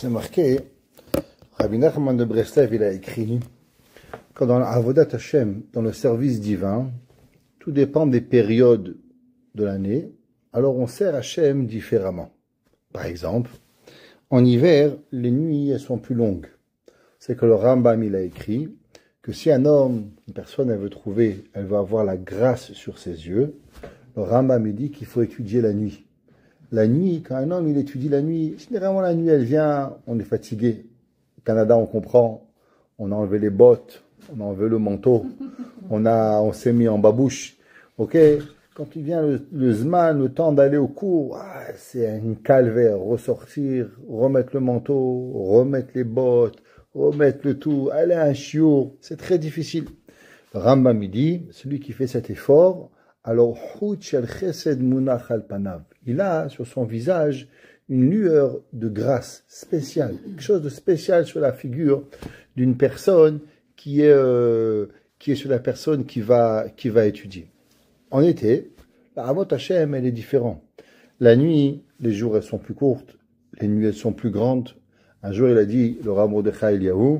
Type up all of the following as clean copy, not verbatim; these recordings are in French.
C'est marqué, Rabbi Nachman de Breslev, il a écrit, quand dans l'Avodat Hashem, dans le service divin, tout dépend des périodes de l'année, alors on sert Hashem différemment. Par exemple, en hiver, les nuits, elles sont plus longues. C'est que le Rambam, il a écrit que si un homme, une personne, elle veut trouver, elle va avoir la grâce sur ses yeux, le Rambam, il dit qu'il faut étudier la nuit. La nuit, quand un homme, il étudie la nuit, généralement la nuit, elle vient, on est fatigué. Au Canada, on comprend, on a enlevé les bottes, on a enlevé le manteau, on s'est mis en babouche, ok? Quand il vient le Zman, le temps d'aller au cours, c'est un calvaire, ressortir, remettre le manteau, remettre les bottes, remettre le tout, aller à un chiour, c'est très difficile. Le Rambam, il dit, celui qui fait cet effort, alors, il a sur son visage une lueur de grâce spéciale, quelque chose de spécial sur la figure d'une personne qui est sur la personne qui va étudier. En été, la Avot Hashem, elle est différente. La nuit, les jours, elles sont plus courtes, les nuits, elles sont plus grandes. Un jour, il a dit, le Rav Mordechai Eliyahu,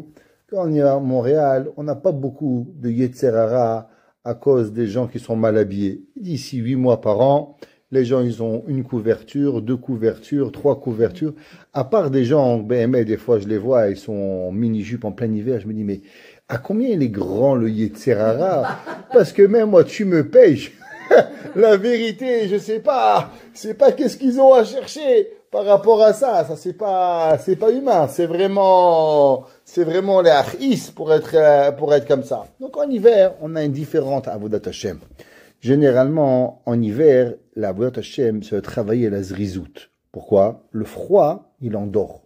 quand on est à Montréal, on n'a pas beaucoup de Yetzer Hara à cause des gens qui sont mal habillés. D'ici 8 mois par an, les gens, ils ont une couverture, 2 couvertures, 3 couvertures. À part des gens en BMA, des fois, je les vois, ils sont en mini-jupe en plein hiver. Je me dis, mais à combien il est grand le Yetzer Hara? Parce que même moi, tu me payes. La vérité, je sais pas. C'est pas qu'est-ce qu'ils ont à chercher par rapport à ça. Ça, c'est pas humain. C'est vraiment les achis pour être comme ça. Donc, en hiver, on a une différente Avodat Hashem. Généralement, en hiver, la Avodat Hashem, c'est de travailler la zrizout. Pourquoi? Le froid, il endort.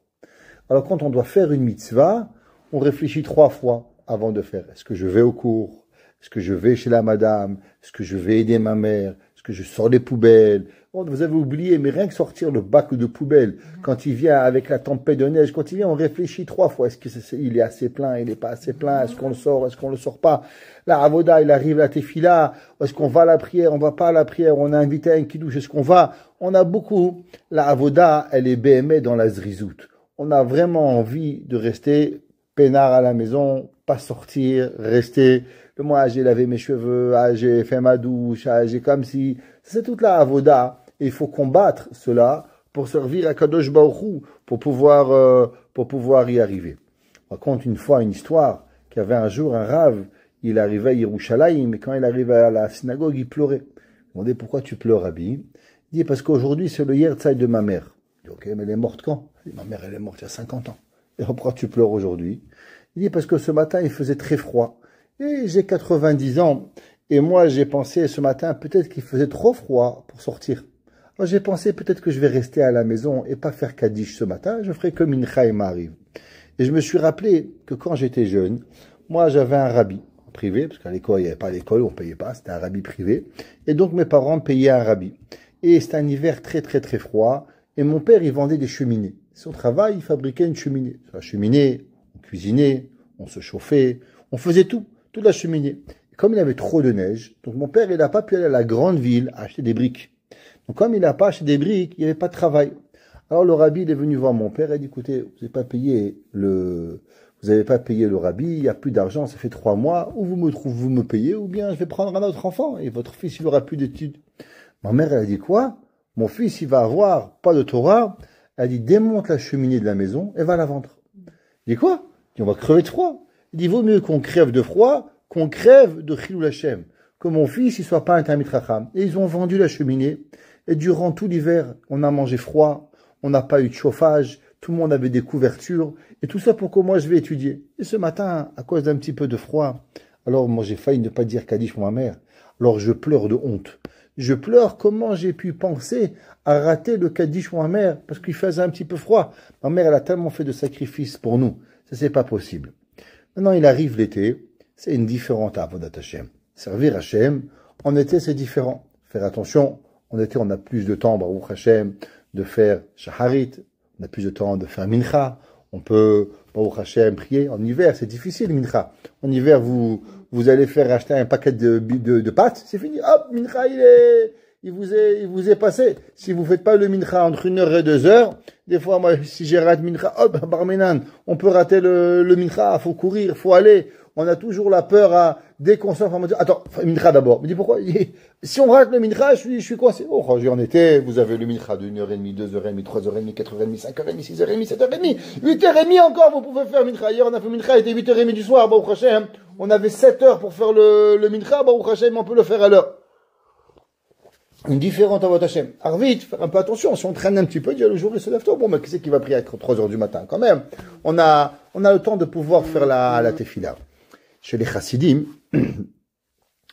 Alors, quand on doit faire une mitzvah, on réfléchit 3 fois avant de faire. Est-ce que je vais au cours? Est-ce que je vais chez la madame? Est-ce que je vais aider ma mère? Est-ce que je sors les poubelles? Oh, vous avez oublié, mais rien que sortir le bac de poubelle, quand il vient avec la tempête de neige, quand il vient, on réfléchit 3 fois. Est-ce qu'il est assez plein? Il n'est pas assez plein? Est-ce qu'on le sort? Est-ce qu'on le sort pas? La avoda, il arrive à la tefila. Est-ce qu'on va à la prière? On va pas à la prière? On a invité à un kidouche. Est-ce qu'on va? On a beaucoup. La avoda, elle est BME dans la zrizout. On a vraiment envie de rester peinard à la maison, pas sortir, rester. Moi, j'ai lavé mes cheveux, j'ai fait ma douche, j'ai comme si. C'est toute la avoda. Et il faut combattre cela pour servir à Kadosh Baruch Hu, pour pouvoir y arriver. On raconte une fois une histoire qu'il y avait un jour un rave, il arrivait à Yerushalayim, mais quand il arrivait à la synagogue, il pleurait. Il demandait pourquoi tu pleures, Rabbi? Il dit parce qu'aujourd'hui c'est le Yertzai de ma mère. Il dit ok, mais elle est morte quand? Il dit, ma mère elle est morte il y a 50 ans. Et pourquoi tu pleures aujourd'hui? Il dit parce que ce matin il faisait très froid. Et j'ai 90 ans. Et moi j'ai pensé ce matin peut-être qu'il faisait trop froid pour sortir. Alors j'ai pensé peut-être que je vais rester à la maison et pas faire Kaddish ce matin, je ferai comme Mincha et m'arrive. Et je me suis rappelé que quand j'étais jeune, moi j'avais un rabbi privé, parce qu'à l'école il n'y avait pas l'école, on ne payait pas, c'était un rabbi privé. Et donc mes parents payaient un rabbi. Et c'était un hiver très très très froid, et mon père il vendait des cheminées. Son travail, il fabriquait une cheminée. Sur la cheminée, on cuisinait, on se chauffait, on faisait tout, toute la cheminée. Et comme il avait trop de neige, donc mon père il n'a pas pu aller à la grande ville acheter des briques. Donc, comme il n'a pas acheté des briques, il n'y avait pas de travail. Alors, le rabbi, il est venu voir mon père et dit, écoutez, vous n'avez pas payé le rabbi, il n'y a plus d'argent, ça fait 3 mois, ou vous me payez, ou bien je vais prendre un autre enfant, et votre fils, il n'aura plus d'études. Ma mère, elle a dit quoi? Mon fils, il va avoir pas de Torah. Elle a dit, démonte la cheminée de la maison et va la vendre. Il dit quoi? Il dit, on va crever de froid. Il dit, vaut mieux qu'on crève de froid, qu'on crève de Chilul Hashem. Que mon fils, il soit pas un Talmid Chacham. Et ils ont vendu la cheminée. Et durant tout l'hiver, on a mangé froid, on n'a pas eu de chauffage, tout le monde avait des couvertures, et tout ça pour que moi je vais étudier. Et ce matin, à cause d'un petit peu de froid, alors moi j'ai failli ne pas dire Kaddish pour ma mère. Alors je pleure de honte. Je pleure comment j'ai pu penser à rater le Kaddish pour ma mère, parce qu'il faisait un petit peu froid. Ma mère, elle a tellement fait de sacrifices pour nous. Ça, c'est pas possible. Maintenant, il arrive l'été, c'est une différente Avodat Hashem. Servir Hashem, en été, c'est différent. Faire attention. En été, on a plus de temps, Baruch Hashem, de faire Shaharit, on a plus de temps de faire Mincha, on peut, Baruch Hashem, prier. En hiver, c'est difficile, Mincha. En hiver, vous allez faire acheter un paquet de pâtes, c'est fini, hop, Mincha, il vous est passé. Si vous faites pas le mincha entre 1 heure et 2 heures, des fois, moi, si j'ai raté mincha, hop, barmenan, on peut rater le mincha, faut courir, faut aller. On a toujours la peur dès qu'on sort, on va dire, attends, mincha d'abord. Me dit pourquoi? Si on rate le mincha, je suis coincé. Oh, quand en été, vous avez le mincha de 1h30, 2h30, 3h30, 4h30, 5h30, 6h30, 7h30, 8h30 encore, vous pouvez faire mincha. Hier, on a fait mincha, il était 8h30 du soir, Baruch Hashem. On avait 7 heures pour faire le mincha, Baruch Hashem, on peut le faire à l'heure. Une différente à votre Hashem. Arvit, faire un peu attention, si on traîne un petit peu, dire le jour il se lève tôt. Bon, mais qui c'est qui va prier à 3 heures du matin? Quand même, on a le temps de pouvoir faire la tefila. Chez les chassidim,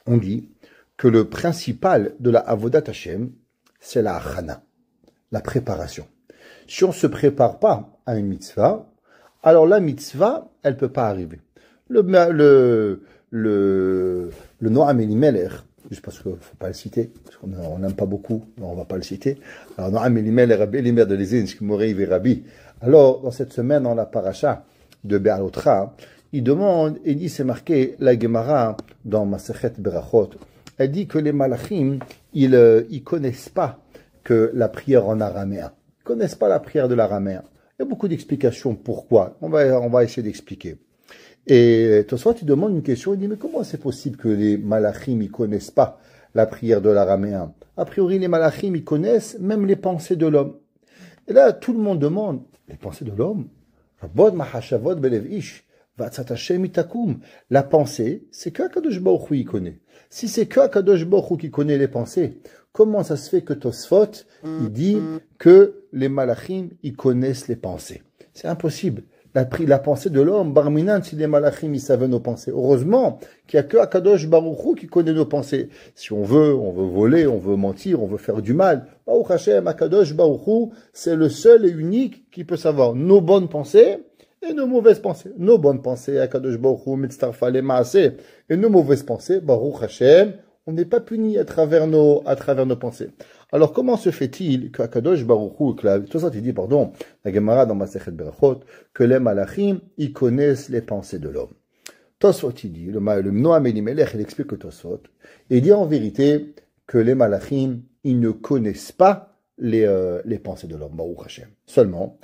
on dit que le principal de la avodat Hashem, c'est la achana, la préparation. Si on ne se prépare pas à une mitzvah, alors la mitzvah, elle peut pas arriver. Le Noam Elimelech, juste parce qu'il ne faut pas le citer, parce qu'on n'aime pas beaucoup, on ne va pas le citer. Alors, Noam Elimelech, Rabbi Elimelech de Lézinsk, Morei Rabbi. Alors, dans cette semaine, dans la paracha de Be'alotra, il demande, et dit, c'est marqué, la Gemara, dans Masechet Berachot, elle dit que les malachim, ils connaissent pas que la prière en araméen. Ils connaissent pas la prière de l'araméen. Il y a beaucoup d'explications pourquoi. On va essayer d'expliquer. Et Tosfot, il demande une question, il dit, mais comment c'est possible que les malachim, ils connaissent pas la prière de l'araméen? A priori, les malachim, ils connaissent même les pensées de l'homme. Et là, tout le monde demande, les pensées de l'homme? La pensée, c'est que Akadosh Baruch Hu, il connaît. Si c'est que Akadosh Baruch Hu qui connaît les pensées, comment ça se fait que Tosfot, il dit que les malachim, ils connaissent les pensées? C'est impossible. La pensée de l'homme, Barminan, si les malachim, ils savaient nos pensées. Heureusement qu'il n'y a que Akadosh Baruch Hu qui connaît nos pensées. Si on veut voler, on veut mentir, on veut faire du mal. Baruch Hashem, Akadosh Baruch Hu, c'est le seul et unique qui peut savoir nos bonnes pensées et nos mauvaises pensées. Nos bonnes pensées, Akadosh Baruch Hu, Mitztarfa le Maaseh, et nos mauvaises pensées, Baruch Hashem, on n'est pas puni à travers nos pensées. Alors, comment se fait-il que Akadosh Baruch Hu, tout ça, il dit, la Gemara dans Masechet Berachot, que les malachim, ils connaissent les pensées de l'homme. Tosfot, il dit, le Noam Elimelech, il explique que Tosfot, et il dit en vérité que les malachim, ils ne connaissent pas les pensées de l'homme, Baruch Hashem. Seulement,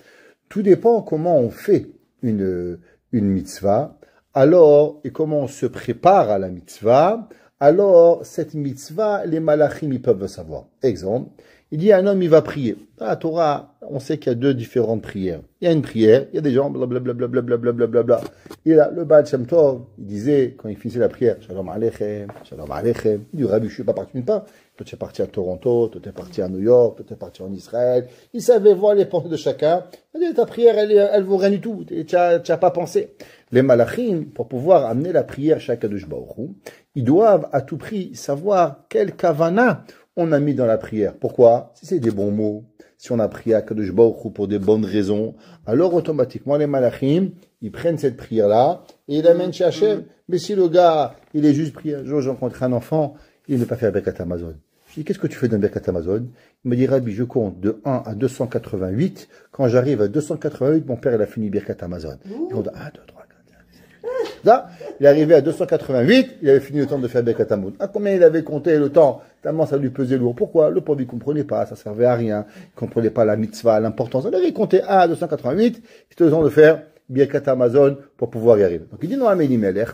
tout dépend comment on fait une mitzvah, alors, et comment on se prépare à la mitzvah, alors, cette mitzvah, les malachim, ils peuvent le savoir. Exemple, il dit un homme, il va prier. Dans la Torah, on sait qu'il y a 2 différentes prières. Il y a une prière, il y a des gens, blablabla. Et là, le Baal Shem Tov, il disait, quand il finissait la prière, Shalom Aleichem, Shalom Aleichem. Il dit, Rabbi, je ne suis pas parti nulle part. Toi, tu es parti à Toronto, toi, tu es parti à New York, toi, tu es parti en Israël. Il savait voir les pensées de chacun. Il dit, ta prière, elle vaut rien du tout. Tu n'as pas pensé. Les malachim, pour pouvoir amener la prière chez Akadosh Baruch Hu, ils doivent à tout prix savoir quel kavana on a mis dans la prière. Pourquoi? Si c'est des bons mots, si on a prié à Akadosh Baruch Hu pour des bonnes raisons, alors automatiquement les malachim, ils prennent cette prière-là et ils l'amènent chez Hachem. Mais si le gars, il est juste prié, un jour j'ai rencontré un enfant, il n'est pas fait un Birkat Hamazon. Je lui dis, qu'est-ce que tu fais d'un Birkat Hamazon? Il me dit, Rabbi, je compte de 1 à 288. Quand j'arrive à 288, mon père, il a fini Birkat Hamazon. Il compte 1, 2, 3, 4, 5, 6. Là, il est arrivé à 288, il avait fini le temps de faire Birkat Hamazon. À combien il avait compté le temps? Tellement ça lui pesait lourd. Pourquoi? Le pauvre, il comprenait pas, ça servait à rien. Il comprenait pas la mitzvah, l'importance. Il avait compté 1 à 288, c'était le temps de faire Birkat Hamazon pour pouvoir y arriver. Donc il dit Noam Elimelech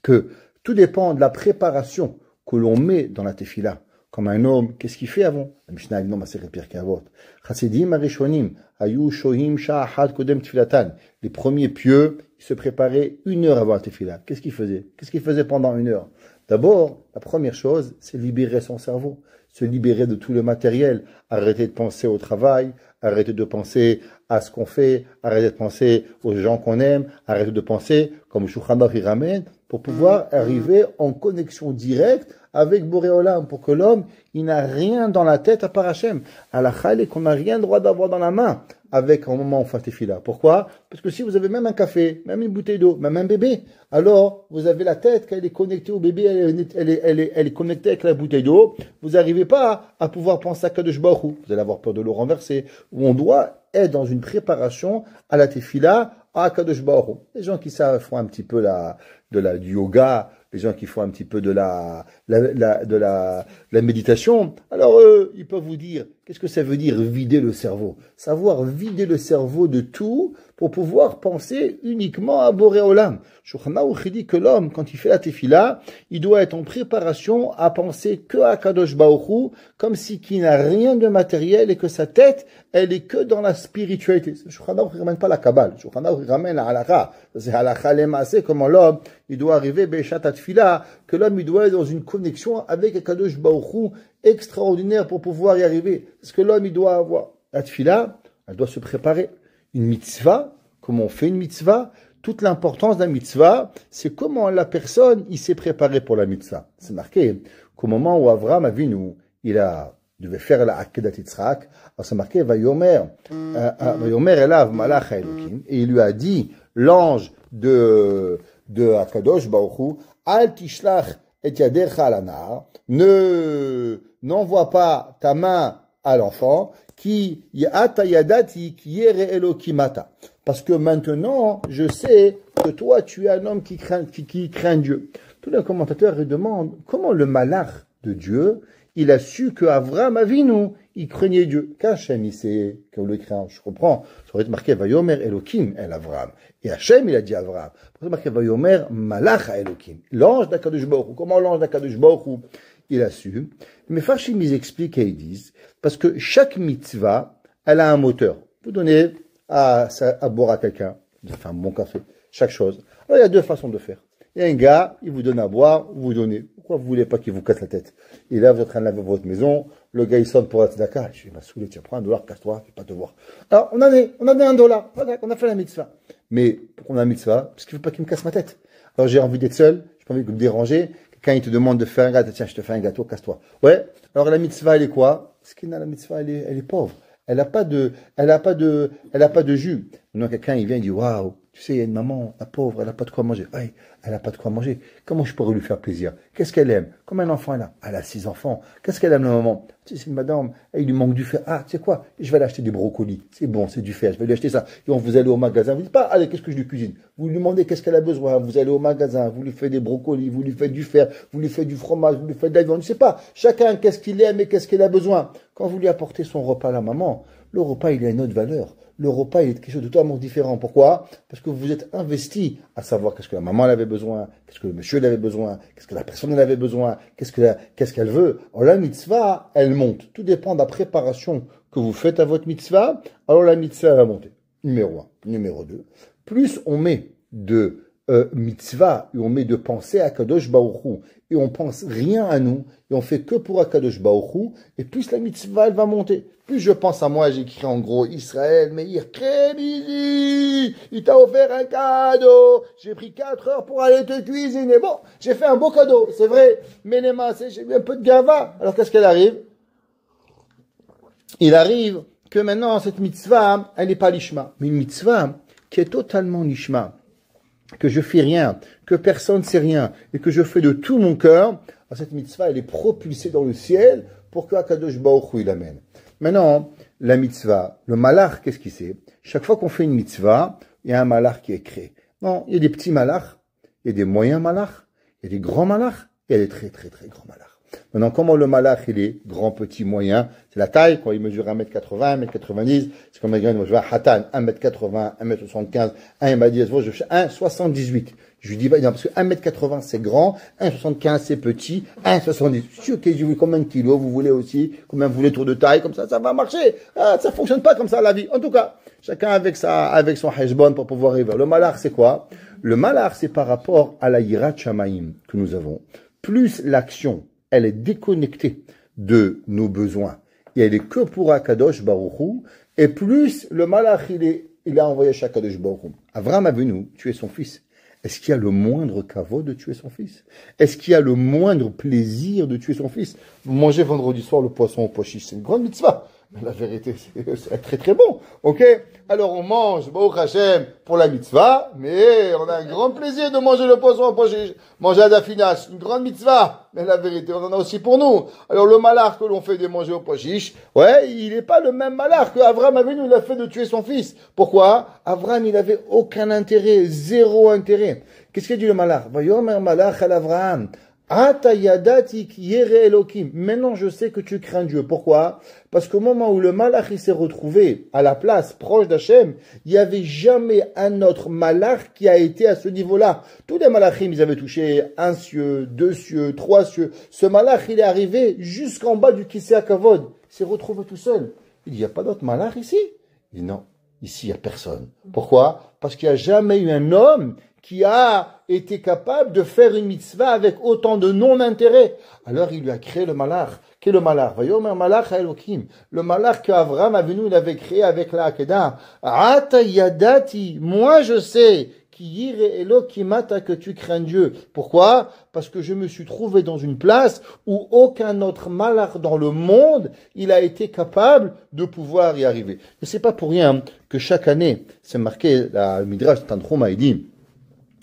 que tout dépend de la préparation que l'on met dans la tefila. Comme un homme, qu'est-ce qu'il fait avant? La Mishnah dit non, c'est Pirkei Avot. Chassidim arishonim ayu shohim sha'achat kodem tefilatan. Les premiers pieux, ils se préparaient 1 heure avant la tefila. Qu'est-ce qu'ils faisaient? Qu'est-ce qu'ils faisaient pendant 1 heure? D'abord, la première chose, c'est libérer son cerveau, se libérer de tout le matériel, arrêter de penser au travail, arrêter de penser à ce qu'on fait, arrêter de penser aux gens qu'on aime, arrêter de penser, comme Shulchan Aruch ramène, pour pouvoir arriver en connexion directe avec Boré Olam, pour que l'homme, il n'a rien dans la tête à part Hachem. À la chale, qu'on n'a rien droit d'avoir dans la main avec un moment en fait tefila. Pourquoi? Parce que si vous avez même un café, même une bouteille d'eau, même un bébé, alors vous avez la tête, quand elle est connectée au bébé, elle est connectée avec la bouteille d'eau, vous n'arrivez pas à pouvoir penser à Kadosh Baruch Hu. Vous allez avoir peur de l'eau renversée. On doit être dans une préparation à la tefila, à Kadosh Baruch Hu. Les gens qui savent font un petit peu du yoga, les gens qui font un petit peu de la méditation, alors eux, ils peuvent vous dire, qu'est-ce que ça veut dire vider le cerveau? Savoir vider le cerveau de tout pour pouvoir penser uniquement à Boré Olam. Shulchan Aruch dit que l'homme, quand il fait la tefila, il doit être en préparation à penser que à Kadosh Baruch Hu, comme si qu'il n'a rien de matériel et que sa tête, elle est que dans la spiritualité. Shulchan Aruch ne ramène pas la Kabbale. Shulchan Aruch ramène la halakha. C'est halakha lemaaseh, comment l'homme, il doit arriver, Beshat Tefila, que l'homme, il doit être dans une connexion avec Kadosh Baruch Hu extraordinaire pour pouvoir y arriver. C'est ce que l'homme, il doit avoir. La tefila, elle doit se préparer. Une mitzvah, comment on fait une mitzvah? Toute l'importance d'un mitzvah, c'est comment la personne, il s'est préparé pour la mitzvah. C'est marqué qu'au moment où Avraham Avinu, devait faire la Akedat Yitzhak, alors c'est marqué, Vayomer Elav Malach Elokim, et il lui a dit, l'ange de Akadosh Baruch Hu, Al Tishlach et Yadercha Alanar, n'envoie pas ta main à l'enfant, qui yata yadati qui yere elokimata. Parce que maintenant, je sais que toi, tu es un homme qui craint Dieu. Tous les commentateurs ils demandent comment le malach de Dieu, il a su que Avraham Avinu, il craignait Dieu. Qu'Hachem, il sait qu'on le craint. Je comprends. Ça aurait été marqué Vayomer Elokim el Avraham. Et Hachem, il a dit Avraham. Ça aurait été marqué Vayomer Malach Elokim. L'ange d'Akadosh Baruch Hu. Comment l'ange d'Akadosh Baruch Hu, il a su. Mais Farshim, ils expliquent et ils disent, parce que chaque mitzvah, elle a un moteur. Vous donnez à boire à quelqu'un, ça fait un bon café, chaque chose. Alors, il y a deux façons de faire. Il y a un gars, il vous donne à boire, vous donnez. Pourquoi vous voulez pas qu'il vous casse la tête? Et là, vous êtes en train de laver votre maison, le gars, il sonne pour la tzedaka. Je vais m'assouler, tiens, prends $1, casse-toi, je vais pas te voir. Alors, on a donné $1. Voilà, on a fait la mitzvah. Mais, pourquoi on a la mitzvah? Parce qu'il veut pas qu'il me casse ma tête. Alors, j'ai envie d'être seul, j'ai pas envie de me déranger. Quand il te demande de faire un gâteau, tiens, je te fais un gâteau, casse-toi. Ouais. Alors la mitzvah, elle est quoi? Ce qu'il a, la mitzvah, elle est pauvre. Elle a pas de jus. Maintenant, quelqu'un, il vient, il dit, waouh, tu sais, il y a une maman, la pauvre, elle a pas de quoi manger. Ouais, elle a pas de quoi manger. Comment je pourrais lui faire plaisir? Qu'est-ce qu'elle aime? Combien d'enfants elle a? Elle a 6 enfants. Qu'est-ce qu'elle aime, la maman? Tu sais, c'est une madame, il lui manque du fer. Ah, tu sais quoi? Je vais aller acheter des brocolis. C'est bon, c'est du fer. Je vais lui acheter ça. Et vous allez au magasin. Vous dites pas, allez, qu'est-ce que je lui cuisine? Vous lui demandez qu'est-ce qu'elle a besoin. Vous allez au magasin. Vous lui faites des brocolis. Vous lui faites du fer. Vous lui faites du fromage. Vous lui faites de la viande. Je sais pas. Chacun, qu'est-ce qu'il aime et qu'est-ce qu'il a besoin. Quand vous lui apportez son repas à la maman, le repas, il a une autre valeur. Le repas, il est quelque chose de totalement différent. Pourquoi? Parce que vous êtes investi à savoir qu'est-ce que la maman elle avait besoin, qu'est-ce que le monsieur il avait besoin, qu'est-ce que la personne elle avait besoin, qu'est-ce qu'elle veut. Alors la mitzvah, elle monte. Tout dépend de la préparation que vous faites à votre mitzvah. Alors la mitzvah, elle va monter. Numéro 1. Numéro 2. Plus on met de mitzvah et on met de pensée à Kadosh Baruch Hu et on pense rien à nous et on fait que pour Kadosh Baruch Hu et plus la mitzvah elle va monter. Plus je pense à moi, j'écris en gros Israël, Meir, très busy, il t'a offert un cadeau, j'ai pris 4 heures pour aller te cuisiner. Bon, j'ai fait un beau cadeau, c'est vrai, mais les masses, j'ai eu un peu de gava. Alors qu'est-ce qu'elle arrive? Il arrive que maintenant cette mitzvah, elle n'est pas l'ishma, mais une mitzvah qui est totalement l'ishma, que je fais rien, que personne ne sait rien, et que je fais de tout mon cœur, cette mitzvah, elle est propulsée dans le ciel pour que Akadosh Baruch Hu il amène. Maintenant, la mitzvah, le malach, qu'est-ce qu'il sait? Chaque fois qu'on fait une mitzvah, il y a un malach qui est créé. Non, il y a des petits malachs, il y a des moyens malachs, il y a des grands malachs, et il y a des très très très grands malachs. Maintenant, comment le malach, il est grand, petit, moyen? C'est la taille, quand il mesure 1m80, 1m90, c'est comme un gars, je vois Hatan, 1m80, 1m75, il m'a dit, je fais 1m78. Je lui dis, bah, non, parce que 1m80 c'est grand, 1m75 c'est petit, 1m70. Je suis ok, je vous combien de kilos vous voulez aussi, combien vous voulez tour de taille, comme ça va marcher. Ah, ça fonctionne pas comme ça la vie. En tout cas, chacun avec son heshbon pour pouvoir arriver. Le malach c'est quoi? Le malach c'est par rapport à la yirat shamayim que nous avons. Plus l'action, elle est déconnectée de nos besoins et elle est que pour Akadosh Baruch Hu, et plus le malach il a envoyé chez Akadosh Baruch Hu. Avraham Avinu, tu es son fils. Est-ce qu'il y a le moindre kavod de tuer son fils? Est-ce qu'il y a le moindre plaisir de tuer son fils? Vous mangez vendredi soir le poisson au pois chiche, c'est une grande mitzvah. Mais la vérité, c'est très très bon. Ok? Alors on mange, Baruch Hashem, pour la mitzvah, mais on a un grand plaisir de manger le poisson au pochiche, manger à dafinas, une grande mitzvah. Mais la vérité, on en a aussi pour nous. Alors le malach que l'on fait de manger au pochiche, ouais, il n'est pas le même malach que Avram Avinu, il a fait de tuer son fils. Pourquoi? Avram, il avait aucun intérêt, zéro intérêt. Qu'est-ce qu'il dit le malach? Vayomer malach al Avraham. Maintenant, je sais que tu crains Dieu. Pourquoi? Parce qu'au moment où le malach il s'est retrouvé à la place proche d'Hachem, il n'y avait jamais un autre malach qui a été à ce niveau-là. Tous les malachim, ils avaient touché un cieux, deux cieux, trois cieux. Ce malach, il est arrivé jusqu'en bas du Kisei HaKavod. Il s'est retrouvé tout seul. Il dit, il n'y a pas d'autre malach ici? Il dit, non, ici, il n'y a personne. Pourquoi? Parce qu'il n'y a jamais eu un homme qui a été capable de faire une mitzvah avec autant de non-intérêt. Alors il lui a créé le malach. Qu'est le malach? Vayomer malach Elokim. Le malach qu'Avram Avinu il avait créé avec la Akedah. Ata yadati. Moi je sais qu'Yire Elokimata que tu crains Dieu. Pourquoi? Parce que je me suis trouvé dans une place où aucun autre malach dans le monde il a été capable de pouvoir y arriver. Et c'est pas pour rien que chaque année, c'est marqué, la Midrash Tanchum a dit,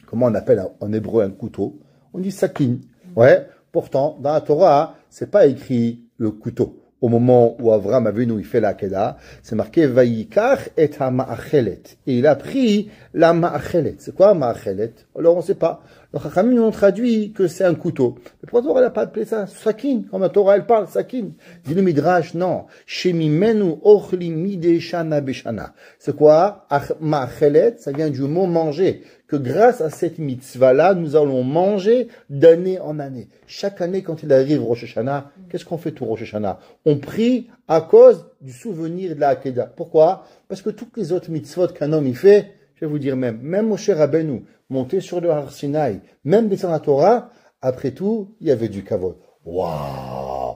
comment on appelle en hébreu un couteau? On dit sakin. Ouais. Pourtant, dans la Torah, c'est pas écrit le couteau. Au moment où Avram Avinu il fait la Akedah, c'est marqué Vayikach et ha-ma'achelet. Et il a pris la ma'achelet. C'est quoi ma'achelet? Alors on sait pas. Le Chachamim ont traduit que c'est un couteau. Mais pourquoi la Torah n'a pas appelé ça sakin? Quand la Torah elle parle sakin. Dit le Midrash, non. Shemimenu ochli mide shana beshana. C'est quoi? Ma'achelet, ça vient du mot manger. Que grâce à cette mitzvah-là, nous allons manger d'année en année. Chaque année, quand il arrive Rosh Hashanah, qu'est-ce qu'on fait tout Rosh Hashanah? On prie à cause du souvenir de la Akedah. Pourquoi? Parce que toutes les autres mitzvot qu'un homme y fait, je vais vous dire même Moshe Rabbeinu, monter sur le Har Sinaï, même descendre la Torah, après tout, il y avait du kavod. Waouh!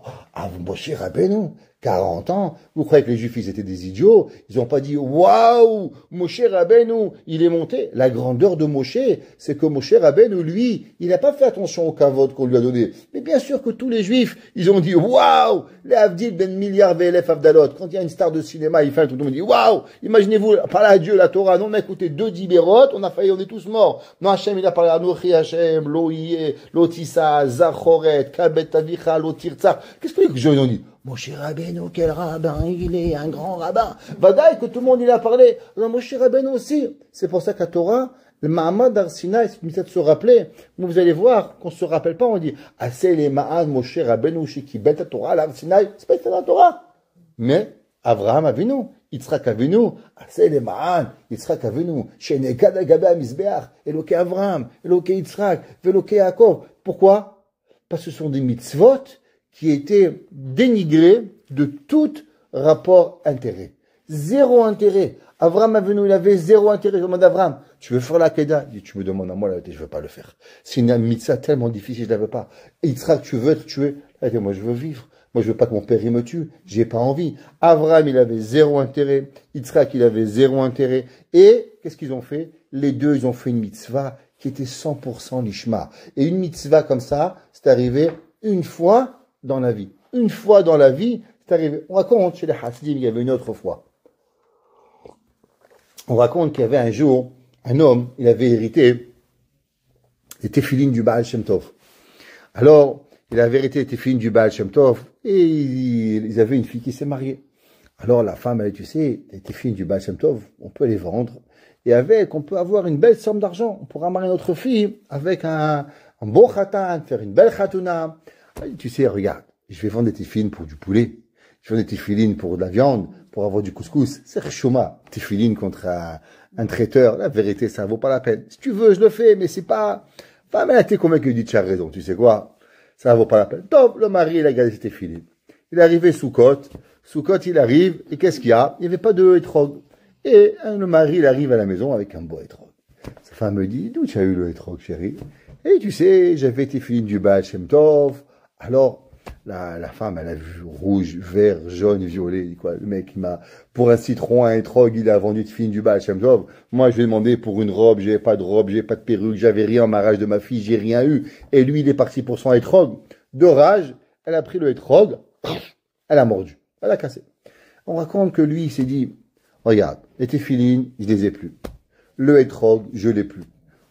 Moshe Rabbeinu, 40 ans, vous croyez que les Juifs, ils étaient des idiots? Ils n'ont pas dit, waouh, Moshe Rabbeinu, il est monté. La grandeur de Moshe, c'est que Moshe Rabbeinu, lui, il n'a pas fait attention au kavod qu'on lui a donné. Mais bien sûr que tous les Juifs, ils ont dit, waouh, les Avdil ben milliard VLF Avdalot. Quand il y a une star de cinéma, il fait un truc, tout le monde dit, waouh, imaginez-vous, parler à Dieu, la Torah, non, on a écouté 2 dibérot, on est tous morts. Non, Hachem, il a parlé à Nochi Hachem, Loïe, Lotissa, Zachoret, Kabet Avicha, Lotirtsa. Qu'est-ce que les gens ont dit? Moshe Rabbeinu, quel rabbin, il est un grand rabbin. Vadaï, que tout le monde il a parlé. Alors Moshe Rabbeinu aussi. C'est pour ça qu'à Torah, le Mahamad d'Arsinaï, c'est une de se rappeler. Mais vous allez voir qu'on se rappelle pas, on dit, ah c'est les Ma'an Moshe Rabbeinu, qui bête la Torah, l'Arsinaï, c'est pas la Torah. Mais, Avraham Avinu, Yitzhak Avinu, ah c'est les Ma'an, Yitzhak Avinu, Shenekad Agabe Amizbeach, Eloke Avraham, Eloke Yitzhak, Veloke Yaakov. Pourquoi? Parce que ce sont des mitzvot qui était dénigré de tout rapport intérêt. Zéro intérêt. Avram Avinu, il avait zéro intérêt. Je demande à Avram, tu veux faire la Kedah? Il dit, tu me demandes à moi, la vérité, je ne veux pas le faire. C'est une mitzvah tellement difficile, je ne la veux pas. Et Yitzhak, tu veux être tué? La vérité, moi, je veux vivre. Moi, je veux pas que mon père, il me tue. J'ai pas envie. Avram, il avait zéro intérêt. Yitzhak, il avait zéro intérêt. Et, qu'est-ce qu'ils ont fait? Les deux, ils ont fait une mitzvah qui était 100% l'ishma. Et une mitzvah comme ça, c'est arrivé une fois dans la vie. Une fois dans la vie, c'est arrivé. On raconte chez les Hasidim, il y avait une autre fois. On raconte qu'il y avait un jour, un homme, il avait hérité les téphilines du Baal Shem Tov. Alors, il avait hérité les téphilines du Baal Shem Tov et ils avaient une fille qui s'est mariée. Alors la femme, elle dit, tu sais, les téphilines du Baal Shem Tov, on peut les vendre et avec, on peut avoir une belle somme d'argent. On pourra marier notre fille avec un beau khatan, faire une belle khatouna. Tu sais, regarde, je vais vendre des téphilines pour du poulet, je vais vendre des téphilines pour de la viande, pour avoir du couscous. C'est chouma, téphilines contre un traiteur. La vérité, ça vaut pas la peine. Si tu veux, je le fais, mais c'est pas... Enfin, mais t'es convaincu, dit, tu as raison, tu sais quoi? Ça vaut pas la peine. Top, le mari, il a gardé ses téphilines. Il est arrivé sous côte, il arrive, et qu'est-ce qu'il y a? Il n'y avait pas de hétrog. Et le mari, il arrive à la maison avec un beau hétrog. Sa femme me dit, d'où tu as eu le hétrog, chérie? Et tu sais, j'avais téphilines du Baal Shem Tov. Alors, la femme, elle a vu rouge, vert, jaune, violet, quoi. Le mec, il m'a, pour un citron, un hétrog, il a vendu téphilines du Baal Shem Tov. Moi, je lui ai demandé pour une robe, j'avais pas de perruque, j'avais rien en mariage de ma fille, j'ai rien eu. Et lui, il est parti pour son hétrog. De rage, elle a pris le hétrog, elle a mordu, elle a cassé. On raconte que lui, il s'est dit, regarde, les téphilines, je les ai plus. Le hétrog, je l'ai plus.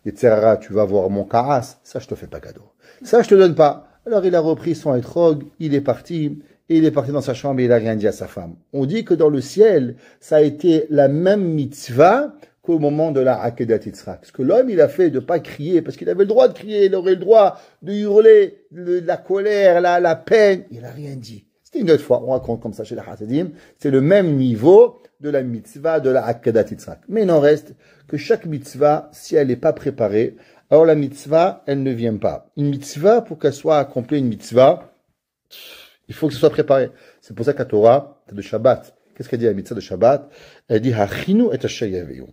Et Tzerara, tu vas voir mon karas, ça je te fais pas cadeau. Ça je te donne pas. Alors il a repris son hétrog, il est parti, et il est parti dans sa chambre et il a rien dit à sa femme. On dit que dans le ciel, ça a été la même mitzvah qu'au moment de la Akedat Yitzhak. Ce que l'homme, il a fait de pas crier, parce qu'il avait le droit de crier, il aurait le droit de hurler, la colère, la peine. Il a rien dit. C'était une autre fois, on raconte comme ça chez les Hasidim, c'est le même niveau de la mitzvah de la Akedat Yitzhak. Mais il en reste que chaque mitzvah, si elle n'est pas préparée, alors la mitzvah, elle ne vient pas. Une mitzvah, pour qu'elle soit accomplie, une mitzvah, il faut que ce soit préparé. C'est pour ça qu'à Torah, de Shabbat, qu'est-ce qu'elle dit la mitzvah de Shabbat? Elle dit Hachinu et Hashayaveyu.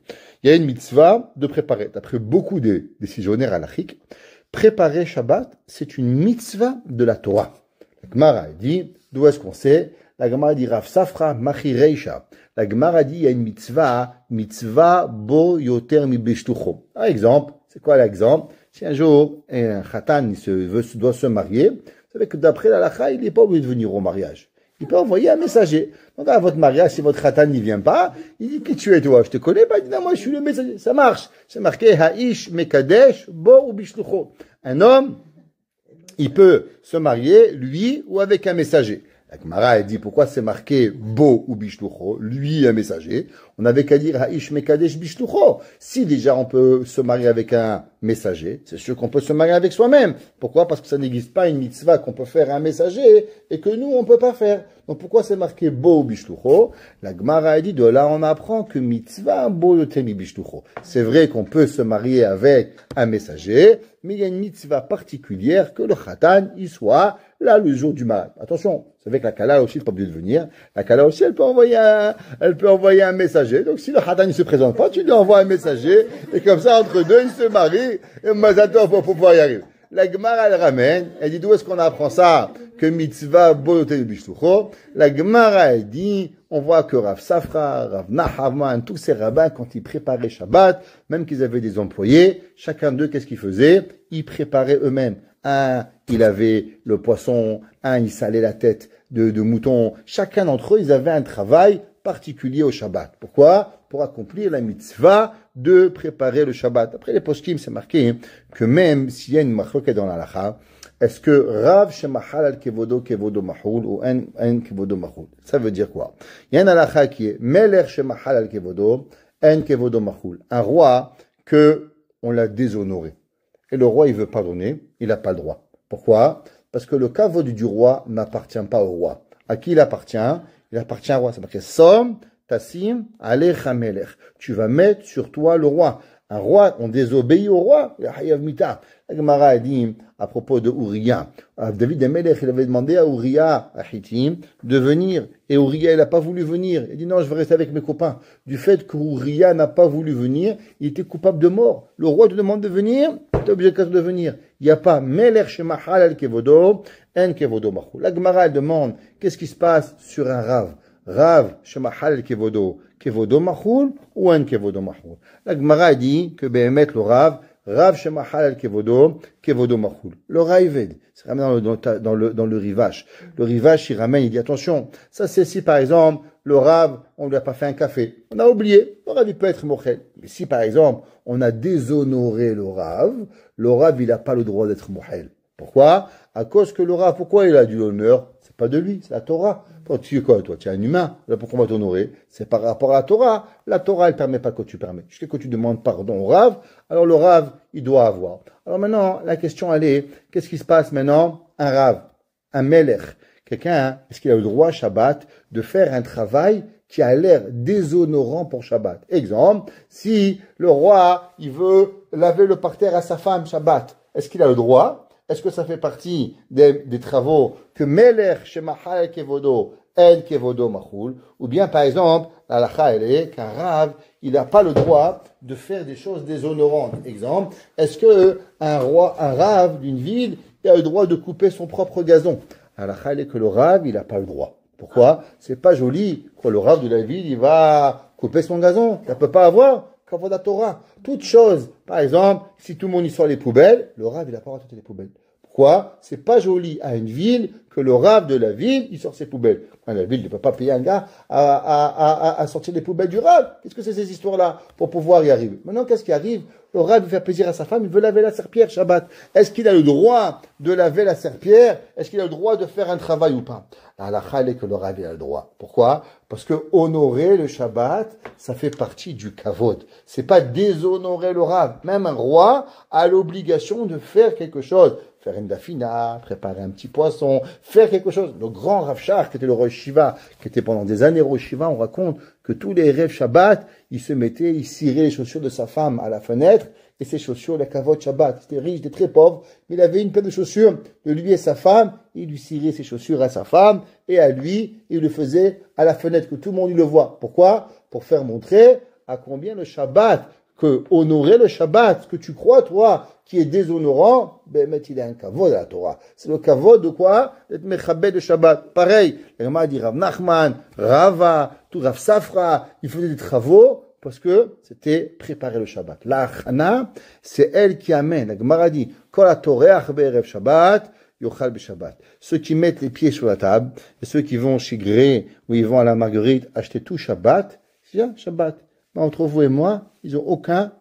Il y a une mitzvah de préparer. D'après beaucoup des décisionnaires halachiques, préparer Shabbat, c'est une mitzvah de la Torah. La Gemara dit, d'où est-ce qu'on sait? La Gemara dit Rav Safra Machi Reisha. La Gemara dit il y a une mitzvah bo yoter mi bishtucho. Par exemple, c'est quoi l'exemple? Si un jour un khatan doit se marier, vous savez que d'après la halakha, il n'est pas obligé de venir au mariage. Il peut envoyer un messager. Donc à votre mariage, si votre khatan n'y vient pas, il dit qui tu es toi? Je te connais pas? Il dit non, moi je suis le messager. Ça marche. C'est marqué Ha'ish Mekadesh Bo ou Bishlucho. Un homme, il peut se marier, lui, ou avec un messager. La Gemara, elle dit pourquoi c'est marqué Bo ou Bishlucho, lui un messager. On n'avait qu'à dire Ha'ish Mekadesh Bishlucho. Si déjà on peut se marier avec un messager, c'est sûr qu'on peut se marier avec soi-même. Pourquoi? Parce que ça n'existe pas une mitzvah qu'on peut faire à un messager et que nous on peut pas faire. Donc pourquoi c'est marqué Bo ou Bishlucho? La Gemara a dit de là on apprend que mitzvah Bo yotemi Bishlucho. C'est vrai qu'on peut se marier avec un messager, mais il y a une mitzvah particulière que le khatan y soit là le jour du mariage. Attention, vous savez que la kala aussi n'est pas obligée de venir. La kala aussi elle peut envoyer un messager. Donc si le khatan ne se présente pas, tu lui envoies un messager et comme ça entre deux ils se marient et Mazatov pour pouvoir y arriver. La Gemara elle ramène, elle dit d'où est-ce qu'on apprend ça que mitzvah boyoté bishtucho. La Gemara elle dit on voit que Rav Safra, Rav Nahaman, tous ces rabbins quand ils préparaient Shabbat, même qu'ils avaient des employés, chacun d'eux qu'est-ce qu'ils faisaient? Ils préparaient eux-mêmes. Un, il avait le poisson, un, il salait la tête de mouton. Chacun d'entre eux, ils avaient un travail particulier au Shabbat. Pourquoi? Pour accomplir la mitzvah de préparer le Shabbat. Après les poskim, c'est marqué que même s'il y a une machloket dans la halakha, est-ce que Rav shemachal al kevodo mahul ou en kevodo mahul? Ça veut dire quoi? Il y a une halakha qui est Melech shemachal al kevodo, en kevodo mahul. Un roi que on l'a déshonoré. Et le roi, il veut pardonner, il n'a pas le droit. Pourquoi? Parce que le kavod du roi n'appartient pas au roi. À qui il appartient? Il appartient au roi. C'est marqué Som, Tassim, Alech Hamelech. Tu vas mettre sur toi le roi. Un roi, on désobéit au roi. La Gemara a dit à propos de Uriah. David Amelech, il avait demandé à Uriah, à Hittim, de venir. Et Uriah, il n'a pas voulu venir. Il dit non, je vais rester avec mes copains. Du fait que Uriah n'a pas voulu venir, il était coupable de mort. Le roi te demande de venir, tu es obligé de venir. Il n'y a pas Melech Shemachal al Kevodo, En Kevodo Machul. La Gemara demande qu'est-ce qui se passe sur un Rav. Rav Shemachal al Kevodo, Kevodo Machul ou En Kevodo Machul. La Gemara dit que Behemet le Rav Shemachal al Kevodo, Kevodo Machul. Le Raïved, c'est ramené dans le Rivache. Le Rivache, il ramène, il dit attention, ça c'est si par exemple, le Rav, on ne lui a pas fait un café. On a oublié, le Rav il peut être mochel. Mais si par exemple, on a déshonoré le Rav, il n'a pas le droit d'être mochel. Pourquoi? À cause que le Rav, pourquoi il a du honneur? C'est pas de lui, c'est la Torah. Toi, tu es quoi, toi? Tu es un humain. Là, pourquoi on va t'honorer? C'est par rapport à la Torah. La Torah, elle permet pas que tu permets. Jusqu'à que tu demandes pardon au Rav, alors le Rav, il doit avoir. Alors maintenant, la question, elle est, qu'est-ce qui se passe maintenant? Un Rav, un Melech, quelqu'un, est-ce qu'il a le droit, Shabbat, de faire un travail qui a l'air déshonorant pour Shabbat? Exemple, si le roi, il veut laver le parterre à sa femme, Shabbat, est-ce qu'il a le droit? Est-ce que ça fait partie des travaux que Melech Shemachal Kevodo, En Kevodo Machul? Ou bien, par exemple, la halakha, elle est qu'un Rav, il n'a pas le droit de faire des choses déshonorantes. Exemple, est-ce que un Rav d'une ville, il a le droit de couper son propre gazon? La halakha, elle est que le Rav, il n'a pas le droit. Pourquoi? C'est pas joli. Quand le Rav de la ville, il va couper son gazon. Ça peut pas avoir. Kavod à Torah. Toute chose. Par exemple, si tout le monde y sort les poubelles, le Rav, il n'a pas le droit de sortir les poubelles. Pourquoi? C'est pas joli à une ville que le rave de la ville, il sort ses poubelles. La ville ne peut pas payer un gars à sortir les poubelles du rave. Qu'est-ce que c'est ces histoires-là pour pouvoir y arriver? Maintenant, qu'est-ce qui arrive? Le rave veut faire plaisir à sa femme, il veut laver la serpillière Shabbat. Est-ce qu'il a le droit de laver la serpillière? Est-ce qu'il a le droit de faire un travail ou pas? La halakha est que le rave a le droit. Pourquoi? Parce que honorer le Shabbat, ça fait partie du kavod. C'est pas déshonorer le rave. Même un roi a l'obligation de faire quelque chose. Faire une dafina, préparer un petit poisson, faire quelque chose. Le grand Rav Shach, qui était le roi Shiva, qui était pendant des années roi Shiva, on raconte que tous les rêves Shabbat, il cirait les chaussures de sa femme à la fenêtre, et ses chaussures, les kavod Shabbat. Il était riche, il était très pauvre, mais il avait une paire de chaussures de lui et sa femme, il lui cirait ses chaussures à sa femme, et à lui, il le faisait à la fenêtre, que tout le monde le voit. Pourquoi? Pour faire montrer à combien le Shabbat, que honorer le Shabbat, ce que tu crois, toi, qui est déshonorant, ben, mais il a un kavod à la Torah. C'est le kavod de quoi? D'être mechabed de Shabbat. Pareil, le Rama dit Rav Nachman, Rava, tout Rav Safra, ils faisaient des travaux parce que c'était préparer le Shabbat. La Chana, c'est elle qui amène. La Gemara dit, Kol ha-toreach be'erev Shabbat, yochal be-Shabbat. Ceux qui mettent les pieds sur la table, et ceux qui vont chez Gré, ou ils vont à la Marguerite, acheter tout Shabbat, c'est bien, Shabbat. Mais entre vous et moi, ils ont aucun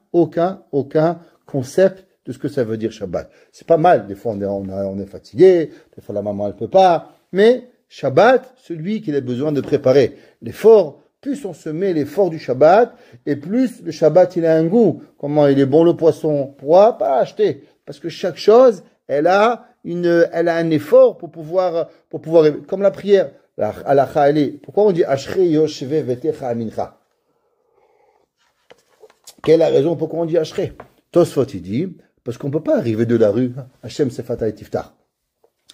concept de ce que ça veut dire Shabbat. C'est pas mal. Des fois, on est fatigué. Des fois, la maman, elle peut pas. Mais Shabbat, celui qui a besoin de préparer l'effort, plus on se met l'effort du Shabbat, et plus le Shabbat, il a un goût. Comment il est bon le poisson? Pourquoi pas acheter? Parce que chaque chose, elle a un effort pour pouvoir, comme la prière. La halakha, elle est. Pourquoi on dit Ashrei Yoshve Vetecha Amincha? Quelle est la raison pourquoi on dit Ashrei? Tosfot, il dit, parce qu'on ne peut pas arriver de la rue, Hachem Sefata et Tiftar.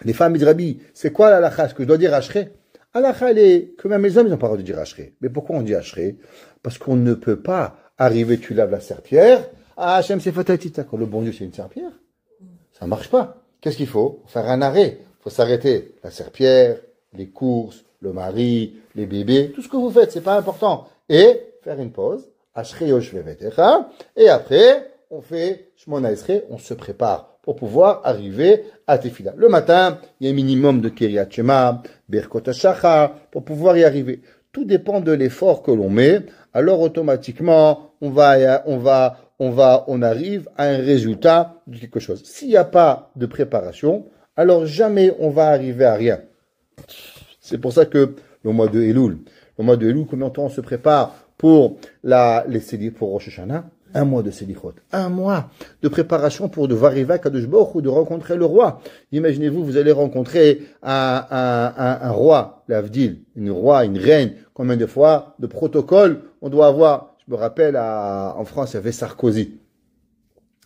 Les femmes disent, Rabbi, c'est quoi la halakha? Est-ce que je dois dire Ashrei? Halakha, elle est que même les hommes, ils n'ont pas le droit de dire Ashrei. Mais pourquoi on dit Ashrei? Parce qu'on ne peut pas arriver, tu laves la serpillière, à Hachem Sefata et Tiftar. Quand le bon Dieu, c'est une serpillière, ça ne marche pas. Qu'est-ce qu'il faut? Faire un arrêt. Il faut s'arrêter. La serpillière, les courses, le mari, les bébés, tout ce que vous faites, c'est pas important. Et faire une pause. Et après, on fait Shmona Esrei, on se prépare pour pouvoir arriver à Tefila. Le matin, il y a un minimum de Kiryat Shema, Berkot HaShachar, pour pouvoir y arriver. Tout dépend de l'effort que l'on met. Alors automatiquement, on arrive à un résultat de quelque chose. S'il n'y a pas de préparation, alors jamais on va arriver à rien. C'est pour ça que le mois de Elul, combien de temps on se prépare pour les Selichot, pour Rosh Hashanah? Un mois de Selichot. Un mois de préparation pour devoir arriver à Kadosh Baruch Hu, de rencontrer le roi. Imaginez-vous, vous allez rencontrer un roi, l'Avdil, une reine. Combien de fois de protocole on doit avoir? Je me rappelle, en France, il y avait Sarkozy.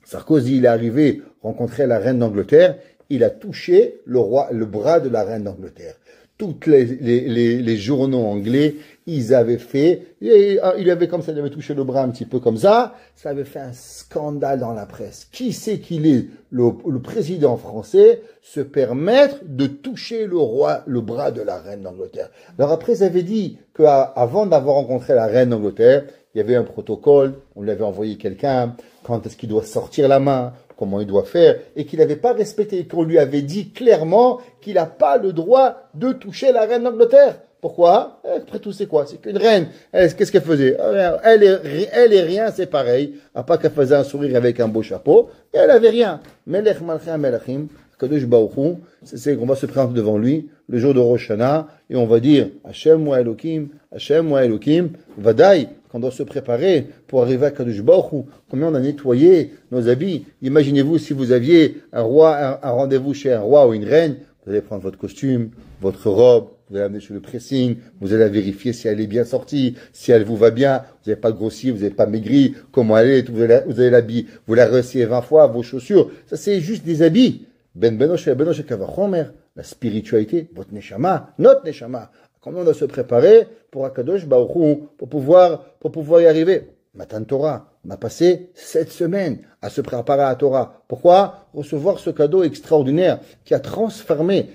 Sarkozy, il est arrivé rencontrer la reine d'Angleterre. Il a touché le bras de la reine d'Angleterre. Toutes les journaux anglais, ils avaient fait, il avait comme ça, il avait touché le bras un petit peu comme ça avait fait un scandale dans la presse. Qui c'est qu'il est, le président français, se permettre de toucher le bras de la reine d'Angleterre? Alors après, ils avaient dit qu'avant d'avoir rencontré la reine d'Angleterre, il y avait un protocole, on lui avait envoyé quelqu'un, quand est-ce qu'il doit sortir la main, comment il doit faire, et qu'il n'avait pas respecté, et qu'on lui avait dit clairement qu'il n'a pas le droit de toucher la reine d'Angleterre. Pourquoi? Après tout, c'est quoi? C'est qu'une reine. Qu'est-ce qu'elle faisait? Elle est rien, c'est pareil. À part qu'elle faisait un sourire avec un beau chapeau, et elle avait rien. Melech Malchei Melachim, Kadosh Baruch Hu, c'est qu'on va se présenter devant lui le jour de Rosh Hashanah, et on va dire Hashem wa Elokim, Vadaï, qu'on doit se préparer pour arriver à Kadosh Baruch Hu. Combien on a nettoyé nos habits? Imaginez-vous si vous aviez un rendez-vous chez un roi ou une reine, vous allez prendre votre costume, votre robe, vous allez l'amener sur le pressing, vous allez la vérifier si elle est bien sortie, si elle vous va bien, vous n'avez pas grossi, vous n'avez pas maigri, comment elle est, vous allez l'habiller, vous la ressayez 20 fois, vos chaussures. Ça, c'est juste des habits. Benosh Kavachomer, la spiritualité, votre neshama, notre neshama. Comment on doit se préparer pour Akadosh Baruch Hu, pour pouvoir y arriver? Matan Torah, on a passé 7 semaines à se préparer à la Torah. Pourquoi? Recevoir ce cadeau extraordinaire qui a transformé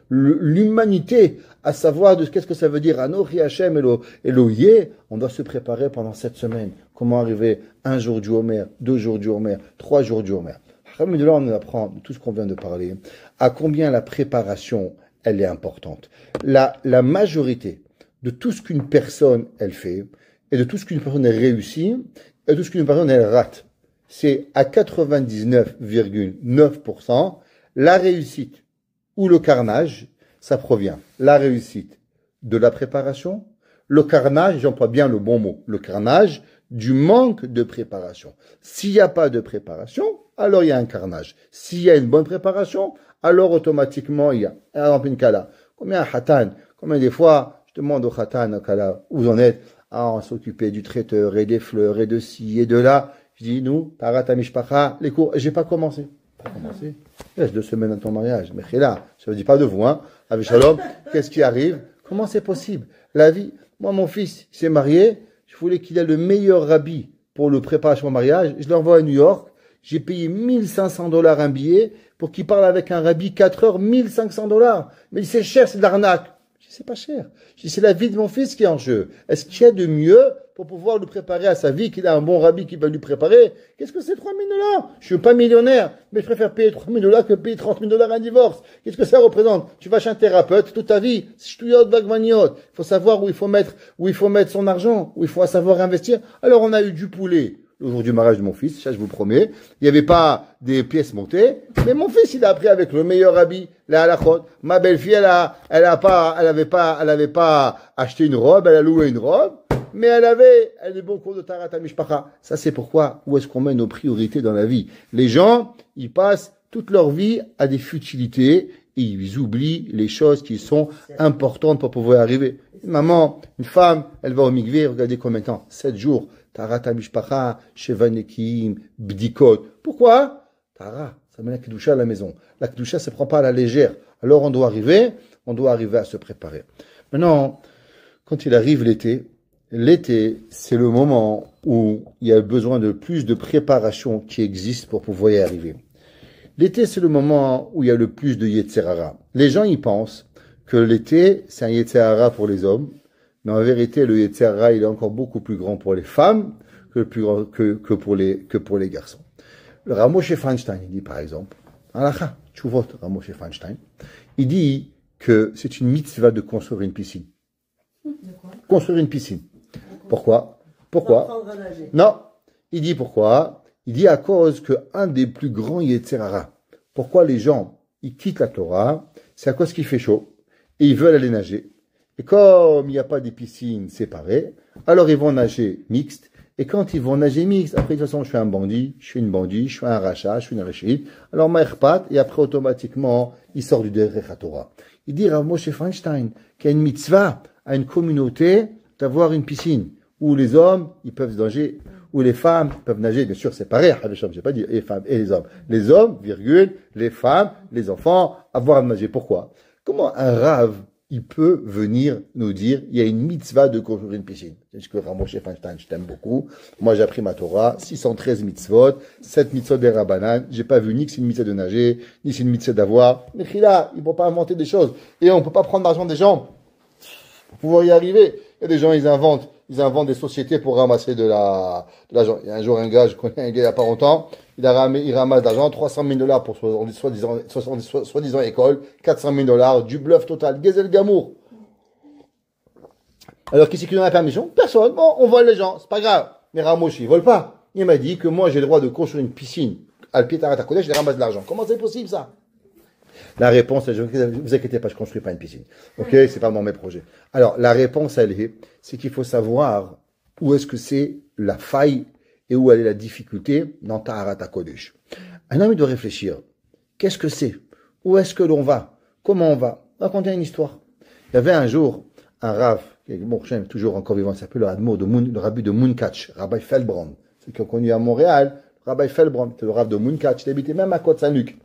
l'humanité, à savoir de qu'est-ce que ça veut dire Anochi Hashem Elohié. On doit se préparer pendant 7 semaines. Comment arriver un jour du Homer, 2 jours du Homer, 3 jours du Homer. De là, on apprend de tout ce qu'on vient de parler, à combien la préparation, elle est importante. La majorité de tout ce qu'une personne, elle fait, et de tout ce qu'une personne, elle réussit, et de tout ce qu'une personne, elle rate, c'est à 99,9% la réussite ou le carnage, ça provient. La réussite de la préparation, le carnage, j'emploie bien le bon mot, le carnage du manque de préparation. S'il n'y a pas de préparation, alors il y a un carnage. S'il y a une bonne préparation, alors automatiquement il y a. Par exemple, une kala. Combien hatan, combien des fois, je demande au hatan, au kala, où vous en êtes? Ah, on s'occupait du traiteur et des fleurs et de ci et de là. Je dis, nous, tarat amishpacha, les cours, j'ai pas commencé. Pas commencé. Il reste 2 semaines à ton mariage. Mais là, je ne dis pas de vous, hein. Avec Shalom, qu'est-ce qui arrive? Comment c'est possible? La vie. Moi, mon fils s'est marié. Je voulais qu'il ait le meilleur rabbi pour le préparation au mariage. Je l'envoie à New York. J'ai payé $1 500 un billet pour qu'il parle avec un rabbi 4 heures, $1 500. Mais c'est cher, c'est de l'arnaque. Je dis, c'est pas cher. Je dis, c'est la vie de mon fils qui est en jeu. Est-ce qu'il y a de mieux pour pouvoir le préparer à sa vie, qu'il a un bon rabbi qui va lui préparer? Qu'est-ce que c'est $3 000? Je suis pas millionnaire, mais je préfère payer $3 000 que payer $30 000 un divorce. Qu'est-ce que ça représente? Tu vas chez un thérapeute toute ta vie. Il faut savoir où il faut mettre son argent, où il faut savoir investir. Alors on a eu du poulet le jour du mariage de mon fils, ça je vous promets. Il n'y avait pas des pièces montées, mais mon fils il a appris avec le meilleur habit, la halachot. Ma belle-fille elle avait pas acheté une robe, elle a loué une robe, mais elle avait des bons cours de Tarat Mishpacha. Ça c'est pourquoi, où est-ce qu'on met nos priorités dans la vie? Les gens, ils passent toute leur vie à des futilités et ils oublient les choses qui sont importantes pour pouvoir arriver. Une maman, une femme, elle va au mikvé, regardez combien de temps? 7 jours. Tarat Mishpacha, Shevanekim, Bdikot. Pourquoi? Tara, ça met la Kedusha à la maison. La Kedusha ne se prend pas à la légère. Alors on doit arriver à se préparer. Maintenant, quand il arrive l'été, c'est le moment où il y a besoin de plus de préparation qui existe pour pouvoir y arriver. L'été, c'est le moment où il y a le plus de Yetzerara. Les gens y pensent que l'été, c'est un Yetzerara pour les hommes. Mais en vérité, le Yetzirah, il est encore beaucoup plus grand pour les femmes que pour les garçons. Le Ramoshe Feinstein, il dit par exemple, Alakha, Tshuvot, Ramoshe Feinstein, il dit que c'est une mitzvah de construire une piscine. De quoi? Construire une piscine. Pourquoi? Non. Il dit pourquoi? Il dit à cause que un des plus grands Yetzirah. Pourquoi les gens, ils quittent la Torah? C'est à cause qu'il fait chaud et ils veulent aller nager. Et comme il n'y a pas des piscines séparées, alors ils vont nager mixte. Et quand ils vont nager mixte, après de toute façon, je suis un bandit, je suis une bandit, je suis un rachat, je suis une rachid. Alors maïrpat, et après automatiquement, il sort du Derech HaTorah. Il dit à Moshe Feinstein qu'il y a une mitzvah à une communauté d'avoir une piscine où les hommes, ils peuvent nager, où les femmes peuvent nager, bien sûr séparés, je n'ai pas dit les femmes et les hommes. Les hommes, virgule, les femmes, les enfants, avoir à nager. Pourquoi? Comment un rave il peut venir nous dire, il y a une mitzvah de construire une piscine. C'est ce que Ramoshe Feinstein, je t'aime beaucoup. Moi, j'ai appris ma Torah, 613 mitzvot, 7 mitzvot des Rabbanan. J'ai pas vu ni que c'est une mitzvah de nager, ni c'est une mitzvah d'avoir. Mais là, ils ne vont pas inventer des choses. Et on ne peut pas prendre l'argent des gens pour pouvoir y arriver. Il y a des gens, ils inventent des sociétés pour ramasser de l'argent. Il y a un jour un gars, je connais un gars il n'y a pas longtemps, il ramasse d'argent, $300 000 pour soi-disant école, $400 000, du bluff total, Gezel Gamour. Alors, qui c'est qui donne la permission? Personne. Bon, on vole les gens, c'est pas grave. Mais Ramoshi, il vole pas. Il m'a dit que moi, j'ai le droit de construire une piscine à Pietarat à Kodesh, je ramasse de l'argent. Comment c'est possible, ça? La réponse, ne vous inquiétez pas, je ne construis pas une piscine. Ok, c'est pas dans mes projets. Alors, la réponse, c'est qu'il faut savoir où est-ce que c'est la faille et où elle est la difficulté dans Taharat HaKodesh. Un homme, il doit réfléchir. Qu'est-ce que c'est? Où est-ce que l'on va? Comment on va? Raconter une histoire. Il y avait un jour un Rav, qui est toujours encore vivant, il s'appelle le rabbi de Munkach, Rabbi Feldbrand. Ceux qui ont connu à Montréal, Rabbi Feldbrand, c'est le Rav de Munkach, il habitait même à Côte-Saint-Luc.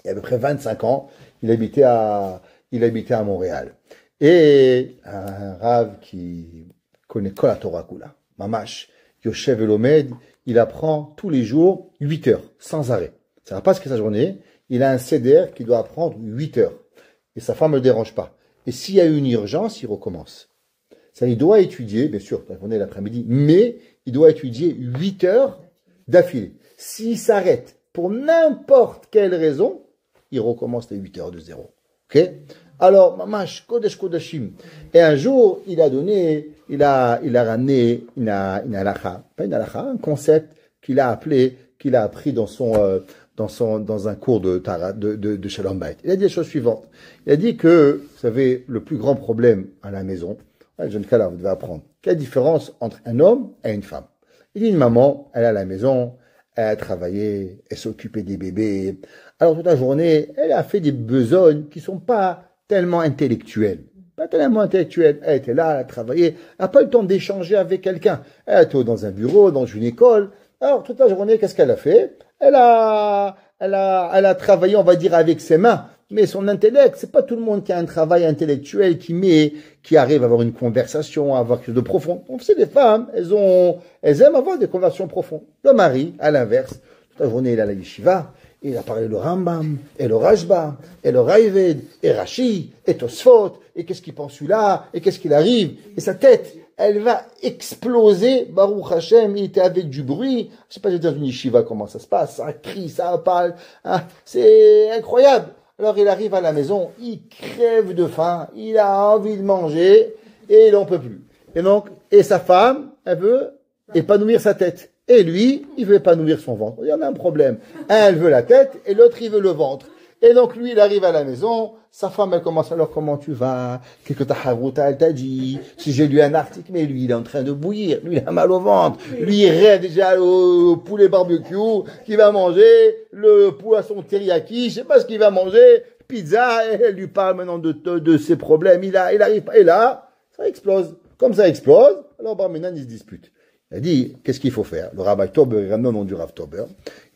Il y a à peu près 25 ans, il habitait à Montréal. Et un Rav qui connaît Kol HaTorah Kula, Mamash, Yoshev Elomed, il apprend tous les jours 8 heures, sans arrêt. Ça va pas ce que sa journée. Il a un CDR qui doit apprendre 8 heures. Et sa femme ne le dérange pas. Et s'il y a une urgence, il recommence. Ça, il doit étudier, bien sûr, la journée et l'après-midi, mais il doit étudier 8 heures d'affilée. S'il s'arrête pour n'importe quelle raison, il recommence les 8 heures de zéro. Ok? Alors, Mamash, Kodesh Kodashim. Et un jour, il a ramené une halakha, pas une halakha, un concept qu'il a appris dans un cours de Shalom Bayit. Il a dit la chose suivante. Il a dit que, vous savez, le plus grand problème à la maison, le jeune Kala, vous devez apprendre, quelle différence entre un homme et une femme. Il dit une maman, elle est à la maison, elle a travaillé, elle s'occupait des bébés. Alors toute la journée, elle a fait des besognes qui sont pas tellement intellectuelles. Pas tellement intellectuelles. Elle était là, elle a travaillé, elle n'a pas eu le temps d'échanger avec quelqu'un. Elle était dans un bureau, dans une école. Alors toute la journée, qu'est-ce qu'elle a fait? Elle a travaillé, on va dire, avec ses mains. Mais son intellect, c'est pas tout le monde qui a un travail intellectuel qui arrive à avoir une conversation, à avoir quelque chose de profond. Donc c'est des femmes, elles aiment avoir des conversations profondes. Le mari, à l'inverse, toute la journée, il est à la yeshiva, il a parlé le Rambam, et le Rashba, et le Raïved, et Rashi, et Tosfot, et qu'est-ce qu'il pense celui-là, et qu'est-ce qu'il arrive, et sa tête, elle va exploser. Baruch Hashem, il était avec du bruit. Je sais pas, dans une yeshiva, comment ça se passe, ça crie, ça parle, hein, c'est incroyable. Alors il arrive à la maison, il crève de faim, il a envie de manger, et il n'en peut plus. Et sa femme, elle veut épanouir sa tête. Et lui, il veut épanouir son ventre. Il y en a un problème. Un, elle veut la tête, et l'autre, il veut le ventre. Et donc lui, il arrive à la maison, sa femme, elle commence alors, comment tu vas? Qu'est-ce que ta harouta, elle t'a dit? Si j'ai lu un article, mais lui, il est en train de bouillir, lui, il a mal au ventre, lui, il rêve déjà au poulet barbecue, qu'il va manger, le poisson teriyaki, je sais pas ce qu'il va manger, pizza, et elle lui parle maintenant de ses problèmes, il arrive pas, et là, ça explose. Comme ça explose, alors maintenant, il se dispute. Il a dit, qu'est-ce qu'il faut faire? Le Rabbi Tober, il ramène au nom du Rav Tober.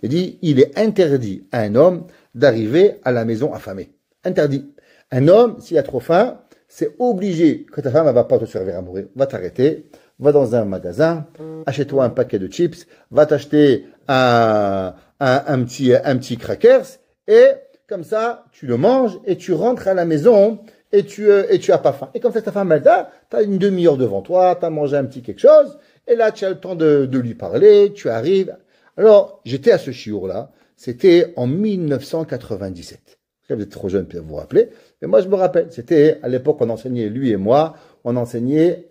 Il dit, il est interdit à un homme d'arriver à la maison affamé. Interdit. Un homme, s'il a trop faim, c'est obligé, quand ta femme ne va pas te servir à mourir, va t'arrêter, va dans un magasin, achète-toi un paquet de chips, va t'acheter un petit crackers, et comme ça, tu le manges, et tu rentres à la maison, et tu as pas faim. Et comme ça, ta femme, elle t'as une demi-heure devant toi, t'as mangé un petit quelque chose, et là, tu as le temps de lui parler, tu arrives. Alors, j'étais à ce chiour-là, c'était en 1997. Vous êtes trop jeune pour vous rappeler, mais moi je me rappelle, c'était à l'époque on enseignait, lui et moi, on enseignait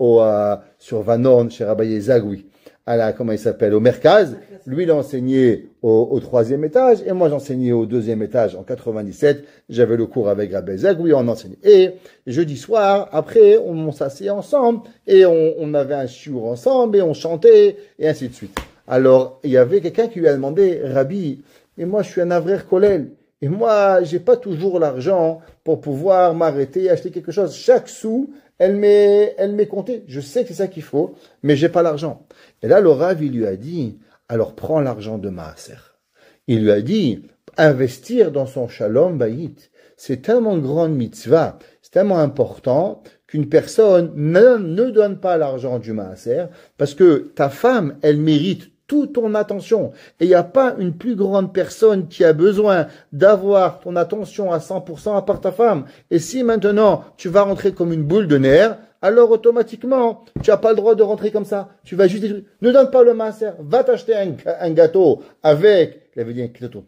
sur Vanon, chez Rabbi Zagoui, comment il s'appelle, au Merkaz. Lui il enseignait au 3e étage, et moi j'enseignais au 2e étage en 97, j'avais le cours avec Rabbi Zagoui, on enseignait. Et jeudi soir, après, on s'asseyait ensemble, et on avait un chiour ensemble, et on chantait, et ainsi de suite. Alors, il y avait quelqu'un qui lui a demandé, Rabbi, et moi je suis un avrer kollel, et moi j'ai pas toujours l'argent pour pouvoir m'arrêter et acheter quelque chose. Chaque sou, elle m'est comptée. Je sais que c'est ça qu'il faut, mais j'ai pas l'argent. Et là, le Rav, il lui a dit, alors prends l'argent de Maaser. Il lui a dit, investir dans son Shalom Bayit, c'est tellement grande mitzvah, c'est tellement important qu'une personne ne donne pas l'argent du Maaser, parce que ta femme, elle mérite toute ton attention. Et il n'y a pas une plus grande personne qui a besoin d'avoir ton attention à 100% à part ta femme. Et si maintenant tu vas rentrer comme une boule de nerfs, alors automatiquement, tu n'as pas le droit de rentrer comme ça. Tu vas juste dire, ne donne pas le maaser, va t'acheter un gâteau avec, il avait dit un potato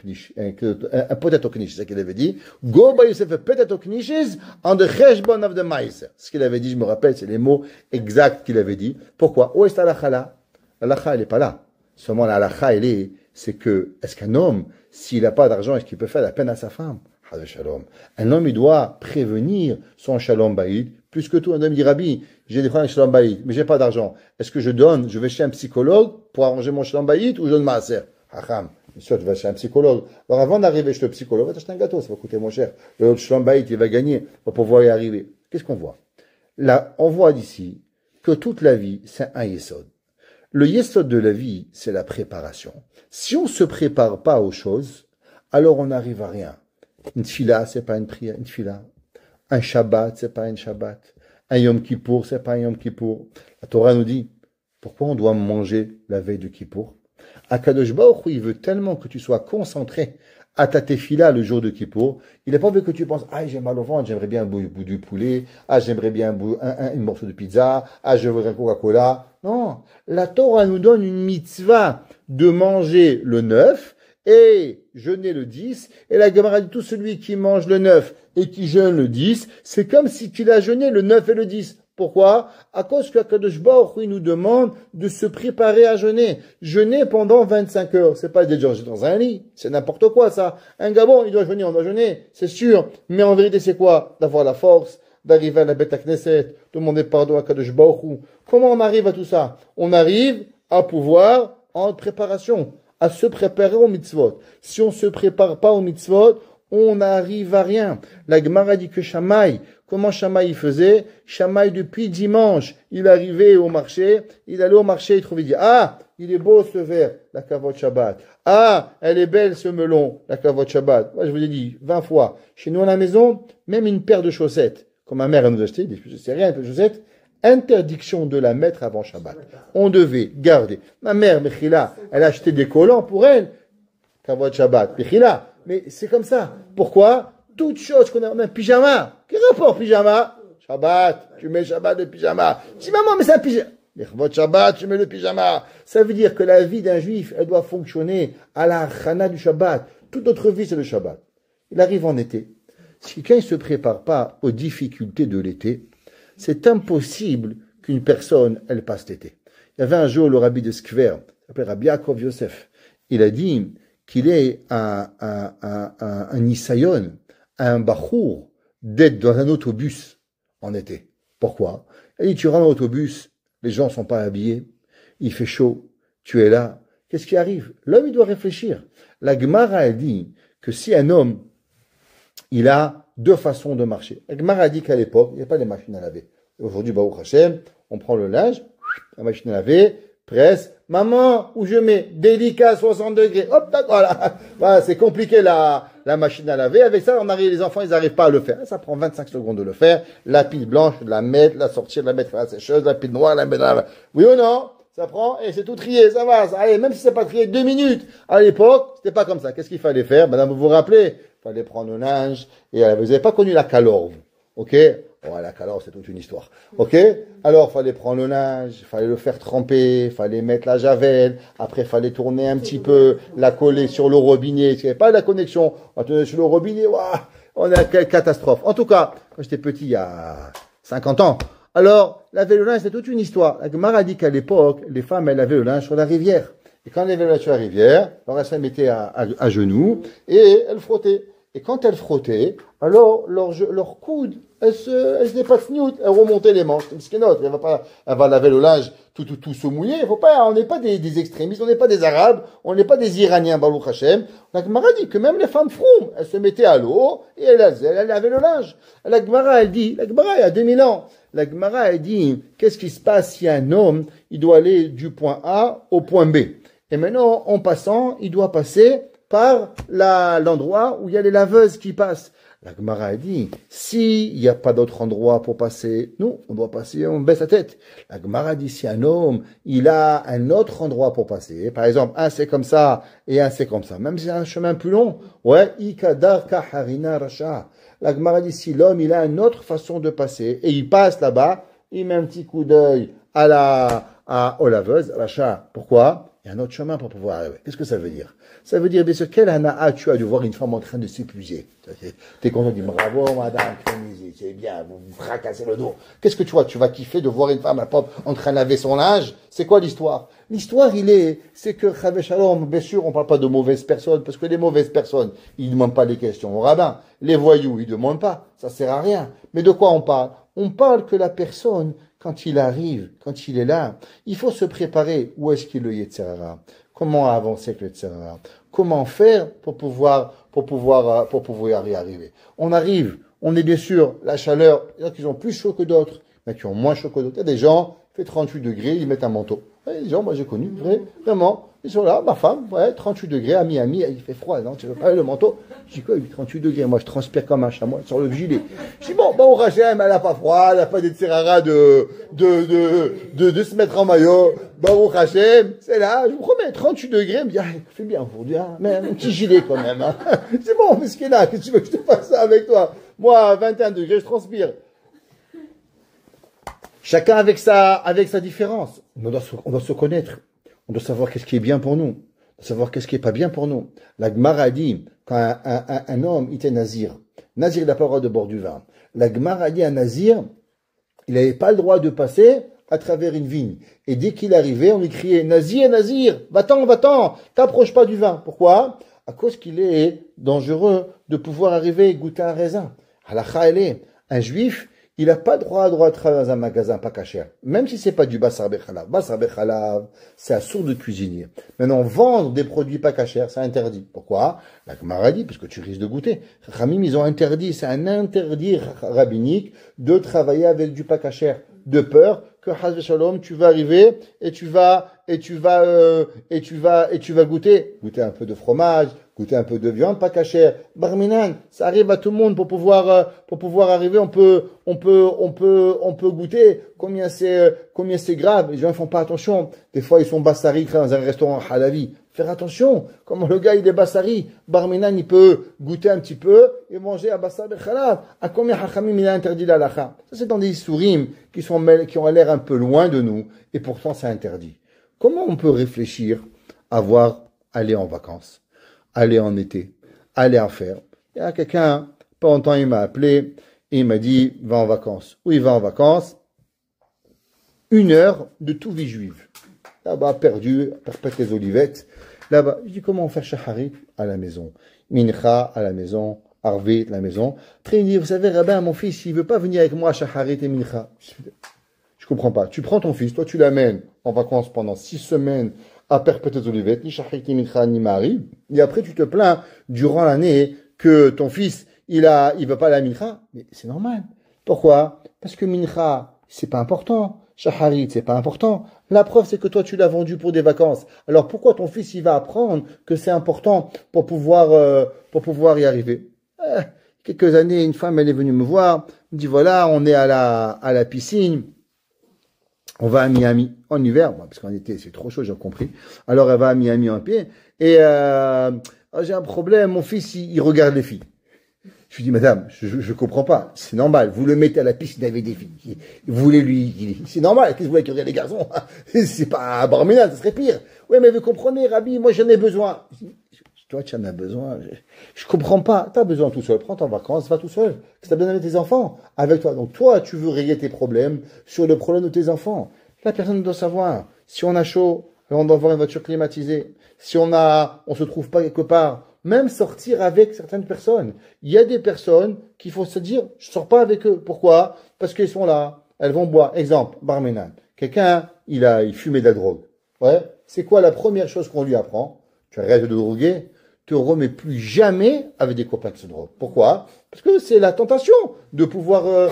knish, c'est ce qu'il avait dit. Go buy yourself a potato knishes on the cheshbon of the maaser. Ce qu'il avait dit, je me rappelle, c'est les mots exacts qu'il avait dit. Pourquoi? Où est la halakha là? La halakha, elle n'est pas là. Seulement la halakha, c'est que, est-ce qu'un homme, s'il n'a pas d'argent, est-ce qu'il peut faire la peine à sa femme? Un homme, il doit prévenir son shalom bayit, plus que tout. Un homme dit, Rabbi, j'ai des problèmes avec shalom bayit, mais j'ai pas d'argent. Est-ce que je vais chez un psychologue pour arranger mon shalom bayit ou je donne maaser? Hacham, bien sûr, tu vas chez un psychologue. Alors avant d'arriver chez le psychologue, va t'acheter un gâteau, ça va coûter moins cher. Le shalom bayit, il va gagner pour pouvoir y arriver. Qu'est-ce qu'on voit? Là, on voit d'ici que toute la vie, c'est un yesod. Le yesod de la vie, c'est la préparation. Si on ne se prépare pas aux choses, alors on n'arrive à rien. Une tfila, c'est pas une prière, une tfila. Un Shabbat, c'est pas un Shabbat. Un Yom Kippour, c'est pas un Yom Kippour. La Torah nous dit, pourquoi on doit manger la veille de Kippour? Akadosh Baruch Hu, il veut tellement que tu sois concentré à ta tefila le jour de Kippour. Il n'a pas envie que tu penses, ah, j'ai mal au ventre, j'aimerais bien un bout du poulet, ah, j'aimerais bien un morceau de pizza, ah, je voudrais un Coca-Cola. Non. La Torah nous donne une mitzvah de manger le 9 et jeûner le 10. Et la Gemara dit tout celui qui mange le 9 et qui jeûne le 10, c'est comme si il a jeûné le 9 et le 10. Pourquoi? À cause que Kadosh Baruch Hu nous demande de se préparer à jeûner. Jeûner pendant 25 heures. C'est pas déjà dans un lit. C'est n'importe quoi, ça. Un gabon, il doit jeûner, on doit jeûner. C'est sûr. Mais en vérité, c'est quoi? D'avoir la force, d'arriver à la Beth Knesset, demander pardon à Kadosh Baruch Hu. Comment on arrive à tout ça? On arrive à pouvoir, en préparation, à se préparer au mitzvot. Si on ne se prépare pas au mitzvot, on n'arrive à rien. La Gemara dit que Shammai, comment Shammai il faisait? Shammai, depuis dimanche, il arrivait au marché, il allait au marché, il trouvait, il dit, ah, il est beau ce verre, la kavod Shabbat. Ah, elle est belle ce melon, la kavod Shabbat. Moi, je vous ai dit 20 fois. Chez nous à la maison, même une paire de chaussettes, comme ma mère elle nous achetait, je sais rien, une paire de chaussettes, interdiction de la mettre avant Shabbat. On devait garder. Ma mère, Mechila, elle achetait des collants pour elle, kavod Shabbat, Mechila. Mais c'est comme ça. Pourquoi? Toute chose qu'on a, on a un pyjama. Quel rapport pyjama? Shabbat, tu mets Shabbat le pyjama. Dis maman, mais c'est un pyjama. Votre Shabbat, tu mets le pyjama. Ça veut dire que la vie d'un juif, elle doit fonctionner à la chana du Shabbat. Toute notre vie, c'est le Shabbat. Il arrive en été. Si quelqu'un ne se prépare pas aux difficultés de l'été, c'est impossible qu'une personne, elle passe l'été. Il y avait un jour le rabbi de Skver, il s'appelait Rabbi Yaakov Yosef. Il a dit qu'il est un Nisayon, un Bachour, d'être dans un autobus en été. Pourquoi? Il dit, tu rentres dans l'autobus, les gens ne sont pas habillés, il fait chaud, tu es là. Qu'est-ce qui arrive? L'homme, il doit réfléchir. La Gemara a dit que si un homme, il a deux façons de marcher. La Gemara a dit qu'à l'époque, il n'y a pas de machines à laver. Aujourd'hui, Baruch Hashem, on prend le linge, la machine à laver, presse, maman, où je mets? Délicat, 60 degrés. Hop, voilà. Voilà, c'est compliqué la machine à laver. Avec ça, les enfants, ils n'arrivent pas à le faire. Ça prend 25 secondes de le faire. La pile blanche, de la mettre, la sortir, de la mettre à la sécheuse, la pile noire, la mettre à la... Oui ou non? Ça prend, et c'est tout trié, ça va. Allez, même si c'est pas trié, 2 minutes. À l'époque, c'était pas comme ça. Qu'est-ce qu'il fallait faire? Madame, vous vous rappelez? Il fallait prendre le linge, et vous n'avez pas connu la calorve. Ok? Ouais, la calorve, c'est toute une histoire. Ok? Alors, fallait prendre le linge, fallait le faire tremper, fallait mettre la javel, après, fallait tourner un petit peu, la coller sur le robinet. Il n'y avait pas la connexion. On tenait sur le robinet, waouh, on a quelle catastrophe. En tout cas, quand j'étais petit, il y a 50 ans, alors, laver le linge, c'est toute une histoire. La Gemara dit qu'à l'époque, les femmes, elles lavaient le linge sur la rivière. Et quand elles lavaient le linge sur la rivière, alors elles se mettaient à genoux, et elles frottaient. Et quand elles frottaient, alors leur coude, elle se dépasse newt, elle remontait les manches. C'est notre, elle va laver le linge, tout se mouiller. On n'est pas des extrémistes, on n'est pas des Arabes, on n'est pas des Iraniens, Baruch Hashem. La Gemara dit que même les femmes froum, elles se mettaient à l'eau et elles lavaient le linge. La Gemara, elle dit, la Gemara, il y a 2000 ans. La Gemara, elle dit, qu'est-ce qui se passe si un homme, il doit aller du point A au point B? Et maintenant, en passant, il doit passer par l'endroit où il y a les laveuses qui passent. La Gemara a dit, s'il n'y a pas d'autre endroit pour passer, nous, on doit passer, on baisse la tête. La Gemara dit, si un homme, il a un autre endroit pour passer, par exemple, un c'est comme ça et un c'est comme ça, même si c'est un chemin plus long, ouais, ikadar kaharina rasha. La Gemara dit, si l'homme, il a une autre façon de passer et il passe là-bas, il met un petit coup d'œil aux laveuses, rasha. Pourquoi? Il y a un autre chemin pour pouvoir arriver. Qu'est-ce que ça veut dire? Ça veut dire, bien sûr, quel ana'a tu as de voir une femme en train de s'épuiser? T'es content de dire, bravo, madame, c'est bien, vous vous fracassez le dos. Qu'est-ce que tu vois? Tu vas kiffer de voir une femme à pop en train de laver son linge? C'est quoi l'histoire? L'histoire, c'est que, Chave Shalom, bien sûr, on parle pas de mauvaises personnes, parce que les mauvaises personnes, ils demandent pas les questions au rabbin. Les voyous, ils demandent pas. Ça sert à rien. Mais de quoi on parle? On parle que la personne, quand il arrive, quand il est là, il faut se préparer. Où est-ce qu'il est le Yetzirah? Comment avancer avec le Yetzirah? Comment faire pour pouvoir y arriver? On arrive, on est bien sûr, la chaleur, il y en a qui ont plus chaud que d'autres, il y en a qui ont moins chaud que d'autres. Il y a des gens, il fait 38 degrés, ils mettent un manteau. Il y a des gens, moi j'ai connu, vraiment, ils sont là, ma femme, 38 degrés, à Miami, il fait froid, non, tu veux pas le manteau? Je dis quoi, 38 degrés, moi je transpire comme un chamois sur le gilet. Je dis bon, au Rachem, elle n'a pas froid, elle n'a pas des tirara de se mettre en maillot. Au Rachem, c'est là, je vous promets, 38 degrés, elle me dit, ah, il fait bien aujourd'hui, hein, mais un petit gilet quand même, hein. C'est bon, mais ce qui est là, qu'est-ce que tu veux que je te fasse ça avec toi? Moi, à 21 degrés, je transpire. Chacun avec sa différence. On doit se connaître. On doit savoir qu'est-ce qui est bien pour nous. savoir qu'est-ce qui est pas bien pour nous. La Gemara dit, quand un homme, il était nazir, il n'a pas le droit de boire du vin. La Gemara dit, un nazir, il n'avait pas le droit de passer à travers une vigne. Et dès qu'il arrivait, on lui criait, Nazir, Nazir, va-t'en, t'approche pas du vin. Pourquoi? À cause qu'il est dangereux de pouvoir arriver et goûter un raisin. Halakha, elle est, un juif, il n'a pas le droit de travailler dans un magasin pas caché. Même si c'est pas du Basar Bechalav. Basar Bechalav, c'est un sourd de cuisinier. Maintenant, vendre des produits pas cachers, c'est interdit. Pourquoi? La Gemara dit, parce que tu risques de goûter. Khamim, ils ont interdit, c'est un interdit rabbinique de travailler avec du pas caché. De peur que Hazve Shalom, tu vas arriver et tu vas goûter un peu de fromage, goûter un peu de viande pas cachère. Barminan, ça arrive à tout le monde pour pouvoir arriver. On peut goûter combien c'est grave. Les gens ne font pas attention. Des fois, ils sont bassari dans un restaurant halavi. Faire attention. Comment le gars, il est bassari. Barminan, il peut goûter un petit peu et manger à bassar bechalav. À combien Hachamim, il a interdit la halakha? Ça, c'est dans des sourim qui ont l'air un peu loin de nous et pourtant, c'est interdit. Comment on peut réfléchir à aller en vacances, aller en été, aller en faire? Il y a quelqu'un, pas longtemps, il m'a appelé et il m'a dit, va en vacances. Où il va en vacances? 1 heure de tout vie juive. Là-bas, perdu, perpète les olivettes. Là-bas, je dis, comment faire shaharit? À la maison. Mincha, à la maison. Arvit, à la maison. Après, il dit, vous savez, rabbin, mon fils, il veut pas venir avec moi à shaharit et mincha. Je comprends pas. Tu prends ton fils, toi, tu l'amènes en vacances pendant 6 semaines à perpète les olivettes, ni shaharit, ni mincha, ni mari. Et après, tu te plains durant l'année que ton fils, il veut pas la mincha. Mais c'est normal. Pourquoi? Parce que mincha, c'est pas important. Shaharit, c'est pas important. La preuve, c'est que toi, tu l'as vendu pour des vacances. Alors, pourquoi ton fils, il va apprendre que c'est important pour pouvoir y arriver? Quelques années, une femme, elle est venue me voir, me dit, voilà, on est à la piscine, on va à Miami, en hiver, parce qu'en été, c'est trop chaud, j'ai compris. Alors, elle va à Miami en pied, et j'ai un problème, mon fils, il regarde les filles. Je lui dis, madame, je comprends pas. C'est normal. Vous le mettez à la piscine avec des filles. Vous voulez c'est normal. Qu'est-ce que vous voulez qu'il regarde les garçons? C'est pas un barménage, ça serait pire. Oui, mais vous comprenez, Rabbi, moi j'en ai besoin. Toi, tu en as besoin. Je comprends pas. T'as besoin tout seul. Prends tes vacances, va tout seul. T'as besoin avec tes enfants, avec toi. Donc toi, tu veux régler tes problèmes sur le problème de tes enfants. La personne doit savoir. Si on a chaud, on doit avoir une voiture climatisée. Si on se trouve pas quelque part, même sortir avec certaines personnes. Il y a des personnes qu'il faut se dire, je sors pas avec eux. Pourquoi? Parce qu'elles sont là, elles vont boire. Exemple, barménane. Quelqu'un, il fumait de la drogue. Ouais. C'est quoi la première chose qu'on lui apprend? Tu arrêtes de droguer, te remets plus jamais avec des copains qui se droguent. Pourquoi? Parce que c'est la tentation de pouvoir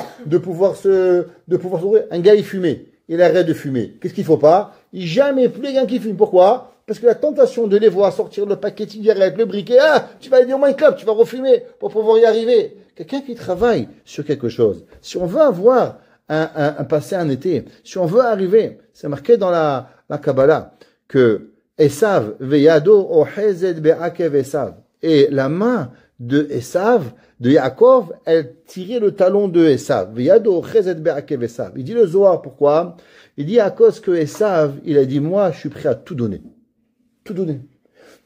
se droguer. Un gars, il fumait. Il arrête de fumer. Qu'est-ce qu'il faut pas? Jamais plus les gars qui fument. Pourquoi? Parce que la tentation de les voir sortir le paquet de cigarettes, le briquet, tu vas aller au moins club, tu vas refumer pour pouvoir y arriver. Quelqu'un qui travaille sur quelque chose. Si on veut avoir un passé un été, si on veut arriver, c'est marqué dans la Kabbalah que Esav veyado ohezed be'akev Esav. Et la main de Esav, de Yaakov, elle tirait le talon de Esav. Veyado ohezed be'akev Esav. Il dit le Zohar, pourquoi? Il dit à cause que Esav, il a dit, moi, je suis prêt à tout donner. Tout donner.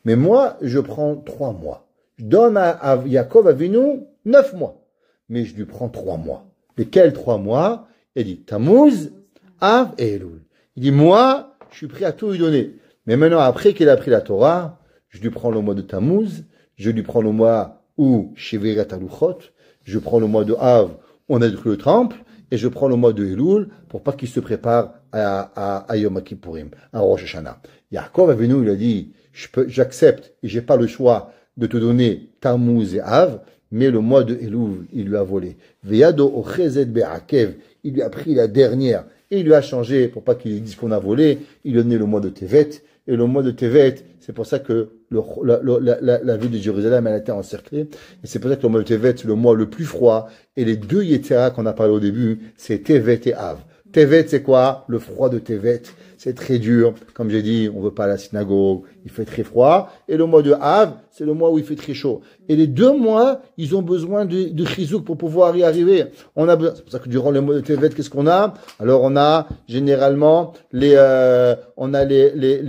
Mais moi, je prends 3 mois. Je donne à Yaakov Avinu 9 mois. Mais je lui prends 3 mois. Lesquels 3 mois? Il dit Tammuz, Av et Elul. Il dit, moi, je suis prêt à tout lui donner. Mais maintenant, après qu'il a pris la Torah, je lui prends le mois de Tammuz, je lui prends le mois où Sheveret Aluchot, je prends le mois de Av, on a détruit le temple, et je prends le mois de Elul pour pas qu'il se prépare à Yom Kippourim, à Rosh Hashanah. Yaakov Avinu, il a dit, j'accepte et j'ai pas le choix de te donner Tammuz et Av, mais le mois de Elul, il lui a volé. Veyado ochezed be'akev, il lui a pris la dernière et il lui a changé pour pas qu'il dise qu'on a volé. Il lui a donné le mois de Tevet et le mois de Tevet, c'est pour ça que la ville de Jérusalem elle a été encerclée et c'est pour ça que le mois de Tevet c'est le mois le plus froid et les 2 Yetzira qu'on a parlé au début, c'est Tevet et Av. Tevet, c'est quoi? Le froid de Tevet. c'est très dur. Comme j'ai dit, on veut pas aller à la synagogue, il fait très froid. Et le mois de Av, c'est le mois où il fait très chaud. Et les 2 mois, ils ont besoin de chizouk pour pouvoir y arriver. C'est pour ça que durant le mois de Tevet, qu'est-ce qu'on a? Alors, on a généralement les